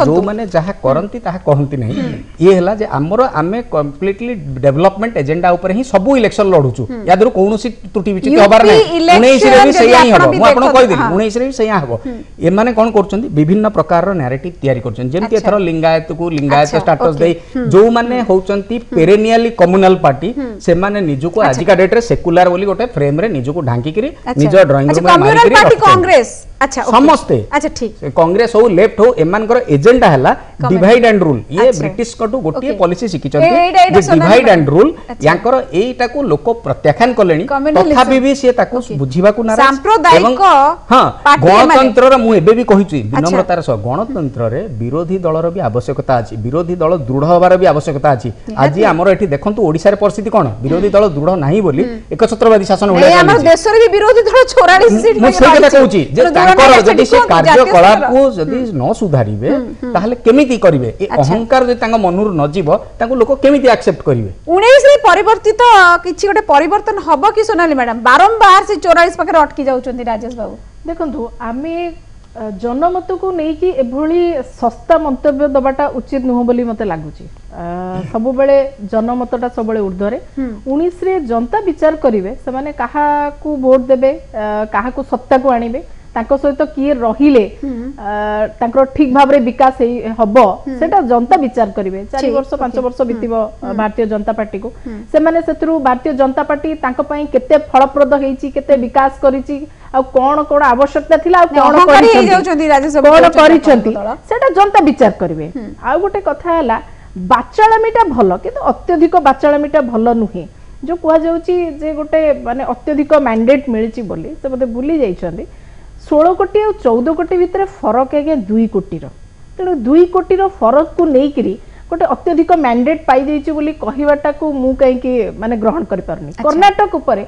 जो माने जहा करंती ताहा कहंती नहीं ये हला जे हमरो आमे कंप्लीटली डेवलपमेंट एजेंडा ऊपर ही सब इलेक्शन लडुचु यादरु कोनोसी त्रुटि विचिति हबार नै 19 रे भी सही ही हबो म आपण कहि देली 19 रे भी सही हबो ए माने कोन करचंती विभिन्न प्रकार रो नैरेटिव तयारी करचंती जेमति एथरो लिंगायत को लिंगायत स्टेटस देई जो माने होचंती पेरेनियली कम्युनल पार्टी से माने निजु को आज का डेट रे सेकुलर बोली गोटे फ्रेम रे निजु को ढांकी करी निज ड्राइंग रूम में मारी करी कांग्रेस अच्छा समस्ते अच्छा ठीक कांग्रेस हो लेफ्ट हो एमानकर एजेंडा हला डिवाइड एंड रूल ये ब्रिटिश कटु गोटे पॉलिसी शिखि चंती जे डिवाइड एंड रूल यांकर एटा को लोक प्रत्याख्यान कलेनी तथापि भी से ताको बुझिबा को नाराज सांप्रदायिक हां गणतंत्र रे मु एबे भी कहिची विनम्रतार सह गणतंत्र रे विरोधी दलर भी आवश्यकता अछि विरोधी दल दृढ़ होबार भी आवश्यकता अछि आज हमर एठी देखंतु ओडिसा रे परिस्थिति कोन विरोधी दल दृढ़ नाही बोली एकछत्रवादी शासन होले हमर देश रे भी विरोधी दल 44 सीट में से कथा कहूची जे तांकर जदि से कार्यकलाप को जदि न सुधारिबे ताहले केमिति करिवे ए अहंकार जे तांग मनुर न जीव तांको लोक केमिति एक्सेप्ट करिवे 19 रे परिवर्तित किछि गोटे परिवर्तन हबो कि सोनाली मैडम बारंबार से 44 पकरे अटकी जाउचंदी राजेश बाबू देखंतु आमे जनमत को लेकिन एभली सस्ता मंतव्य दबाटा उचित नुह बोली मते लागुची सब बेले जनमतटा सब बेले ऊर्ध्वरे 19 रे जनता विचार करिवे से माने काहा को वोट देबे काहा को सत्ता को आनिबे तांको सहित किए रहिले तांकर ठीक भाव रे विकास हबो सेटा जनता विचार करिवे 4 वर्ष 5 वर्ष बितिबो भारतीय जनता पार्टी को से माने सेतरु भारतीय जनता पार्टी तांको पई केते फलप्रद हेची केते विकास करिची आ कोन कोन आवश्यकता थिला आ कोन करिसंती सेटा जनता विचार करिवे आ गोटे कथा हला बाचाळामीटा भलो किंतु अत्यधिक बाचाळामीटा भलो नुहे जो कुआ जाउची जे गोटे माने अत्यधिक मैंडेट मिलिची बोली से बते भूली जाइछंती 16 कोटी और 14 कोटी भितर फरक है 2 कोटी तेणु 2 कोटी फरक को लेकिरी गोटे अत्यधिक मैंडेट पाई देइछि बोली कहिबाटा को मु कहीं माने ग्रहण करि पारनी कर्नाटक ऊपर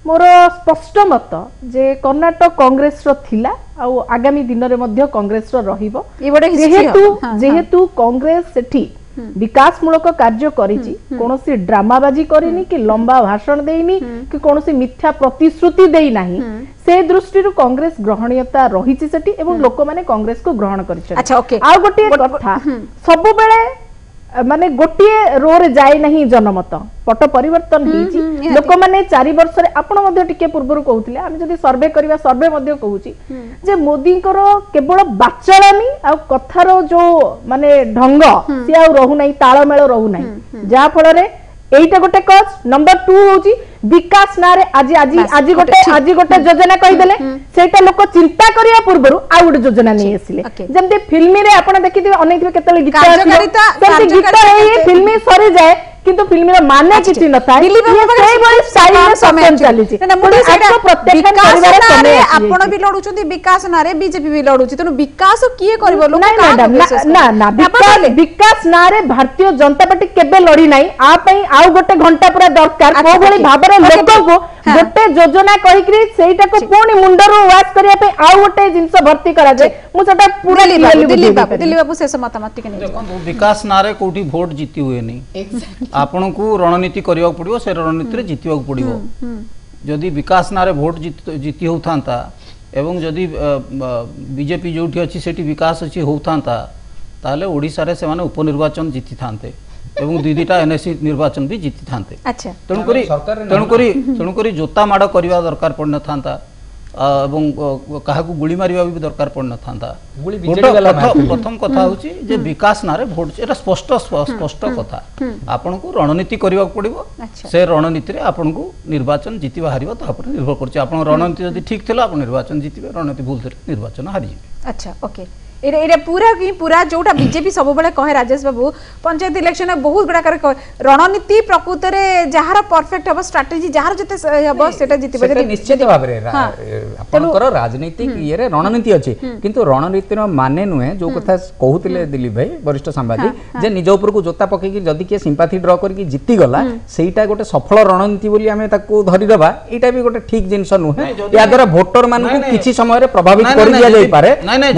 मोर स्पष्ट मत जे कर्नाटक कांग्रेस रो थिला आ आगामी दिन रे मध्य कांग्रेस रो रहिबो जेहेतु कांग्रेस सेठी विकास मूलक कार्य करिछि कोनोसी ड्रामाबाजी करिनी कि लंबा भाषण देइनी कि कोनोसी मिथ्या प्रतिश्रुति देई नाही से दृष्टि रो कांग्रेस ग्रहणीयता रहिछि सेठी एवं लोक माने कांग्रेस को ग्रहण करिछि अच्छा ओके आ गोटे कथा सब बेले माने गोटिए रो रे जाय नहीं जनमत पट परिवर्तन होईछि लोक माने 4 वर्ष रे आपण मध्ये टिके पूर्वरु कहउथिले हम जदी सर्वे करबा सर्वे मध्ये कहउछि जे मोदी करो केवल बाचळामी आ कथारो जो माने ढंग से आ रहु नाही ताळमेळ रहु नाही जा फल रे एइटा गोटे कज नंबर 2 होउछि विकास नारे आज गोटे योजना कहि देले सेटा लोक चिंता करिया पूर्वरु आ गोटे योजना नै आसिले जेमते फिल्मी रे आपण देखिथिबे अनेक केतले गीत फिल्मी सरी जाए किंतु फिल्म रे माने किछि न थाए ये सही बड़ी स्टाइल में समय चली छी आपको प्रत्येक परिवार समय आपण भी लडुचंती विकास नारे बीजेपी भी लडुची तनो विकास किए करबो लोक ना विकास नारे भारतीय जनता पार्टी केबे लड़ी नाही आ पई आउ गोटे घंटा पूरा दरकार को भली भाबरे लोक को गोटे योजना कहि करी सेटा को पूर्ण मुंडरो वास करिया पे आउ गोटे जिंस भर्ती करा जाय मु सेटा पूरा दिल्ली बाबू से मतामत के नहीं विकास नारे कोठी वोट जीती हुए नहीं आपण को रणनीति करबा पड़िबो से रणनीति रे जीतिबा पड़िबो जदि विकास नारे वोट जीती होथांता एवं जदि बीजेपी जोठी अछि सेठी विकास अछि होथांता ताले ओडिसा रे से माने उपनिर्वाचन जीति थांते एवं दीदीटा एनएससी निर्वाचन भी जीति थांते अच्छा तणुकरी जोता माड़ करबा दरकार पड़न थांता एवं काहा को गुली मारिबा भी दरकार पड़न थांता प्रथम कथा होची जे विकास नारे वोट एटा स्पष्ट कथा आपन को रणनीति करबा पड़िबो से रणनीति रे आपन को निर्वाचन जीति बाहरिबो ता पर निर्भर करछि आपन रणनीति जदि ठीक थिला आपन निर्वाचन जीतिबे रणनीति भूल थिले निर्वाचन हारि जिबे अच्छा ओके एरे पूरा की पूरा जोटा बीजेपी सब बेले कहे राजेश बाबू पंचायत इलेक्शन में बहुत गुडा करे रणनीति प्रकृत रे जहार परफेक्ट हबो स्ट्रेटजी जहार जते हबो सेटा जितिबो सेटा निश्चित भाव रे आपनकर राजनीतिक ये रे रणनीति अछि किंतु रणनीतिर माने नुहे जो कथा कहउतिले दिलीप भाई वरिष्ठ संवादी जे निज ऊपर को जोता पके कि जदी के सिंपैथी ड्रॉ करके जीती गला सेटा गोटे सफल रणनीति बोली हमें ताको धरि दबा एटा भी गोटे ठीक जिंस नुहे या द्वारा वोटर मान को किछि समय रे प्रभावित कर दिया जाई पारे नहीं नहीं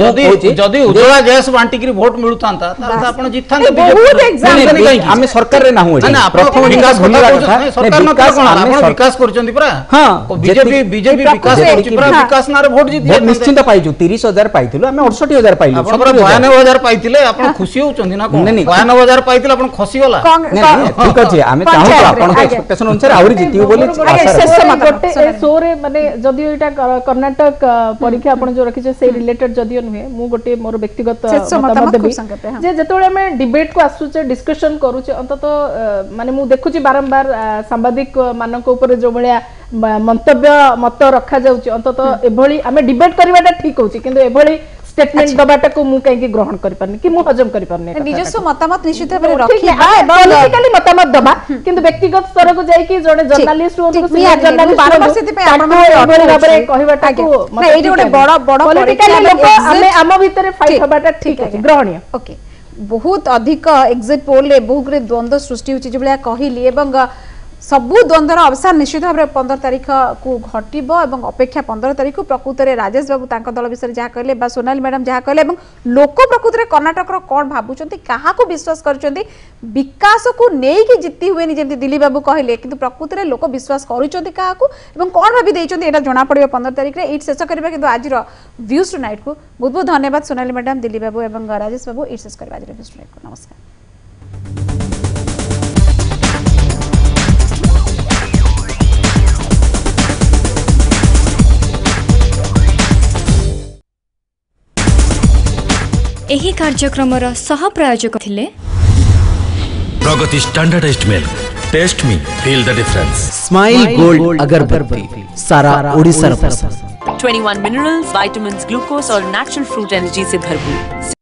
जदी उज्ज्वला गैस बांटी के वोट मिलुतांता त आपण जितथांते बहुत एग्जांपल हमें सरकार रे ना होय प्रथम विकास भूलिबा कथा सरकार न कोन आपण विकास करचंती परा हां बीजेपी विकास करची परा विकास नारे वोट जीत निश्चित पाइजु 30000 पाइथिलु हमें 68000 पाइलु आपण 92000 पाइथिले आपण खुशी होचंती ना कोन 92000 पाइथिले आपण खसी गला ठीक अछि हमें चाहू तो आपण के एक्सपेक्टेशन अनुसार आउरी जीतियो बोली आशा गोटे शो रे माने जदी एटा कर्नाटक परीक्षा आपण जो रखिছে से रिलेटेड जदी नुहे मु गोटे मोर व्यक्तिगत मतामत देबी जे जेतोळे हमें डिबेट को आसुचे डिस्कशन करूचे अंतत माने मु देखुची बारंबार सांबादिक मानक ऊपर जो भलिया मंतव्य मत रखा जाउची अंतत एभली हमें डिबेट करबाटा ठीक होची किंतु एभली स्टेटमेंट दबाटा को मु कहीं ग्रहण कर पारनी कि मु हजम कर पारनी निजस्व मतामत निश्चित भाबे रखी पॉलिटिकली मतामत दबा किंतु व्यक्तिगत स्तर को जाई कि जने जर्नलिस्ट हो जर्नलिस्ट 12 वर्ष पे आपण भाबे कहबाटा को ना एडी गोटे बड़ पॉलिटिकली लोक हमें आम भीतर फाइट हबाटा ठीक है ग्रहणीय ओके बहुत अधिक एग्जिट पोल ले बहुत गुरे द्वंद्व सृष्टि होची जे बलिया कहिली एवं सबु द्वंद्वर अवसान निश्चित भाव 15 तारीख को घटिबो एवं अपेक्षा 15 तारीख को प्रकृत रे राजेश बाबू तांको दल विषय जहा कहले बा सोनाली मैडम जहा कहले एवं लोक प्रकृत रे कर्नाटक रो कोन भाबुचंती काहा को विश्वास करचंती विकास को नेई कि जित्ती हुएनी जेंति दिलीप बाबू कहले किंतु प्रकृत रे लोक विश्वास करूचंती काहा को एवं कोन भाबी देइचंती एटा जणा पड़िबो 15 तारीख रे इट शेष करबा किंतु आज रो व्यूज टू नाइट को बहुत बहुत धन्यवाद सोनाली मैडम दिलीप बाबू एवं राजेश बाबू इट शेष करबा आज रो व्यूज टू नाइट को नमस्कार। एही कार्यक्रमर सह प्रायोजक थिले Pragati standardized milk taste me feel the difference smile gold अगरबत्ती सारा ओडिशा 21 मिनरल्स, विटामिन्स, ग्लूकोज और नेचुरल फ्रूट एनर्जी से भरपूर।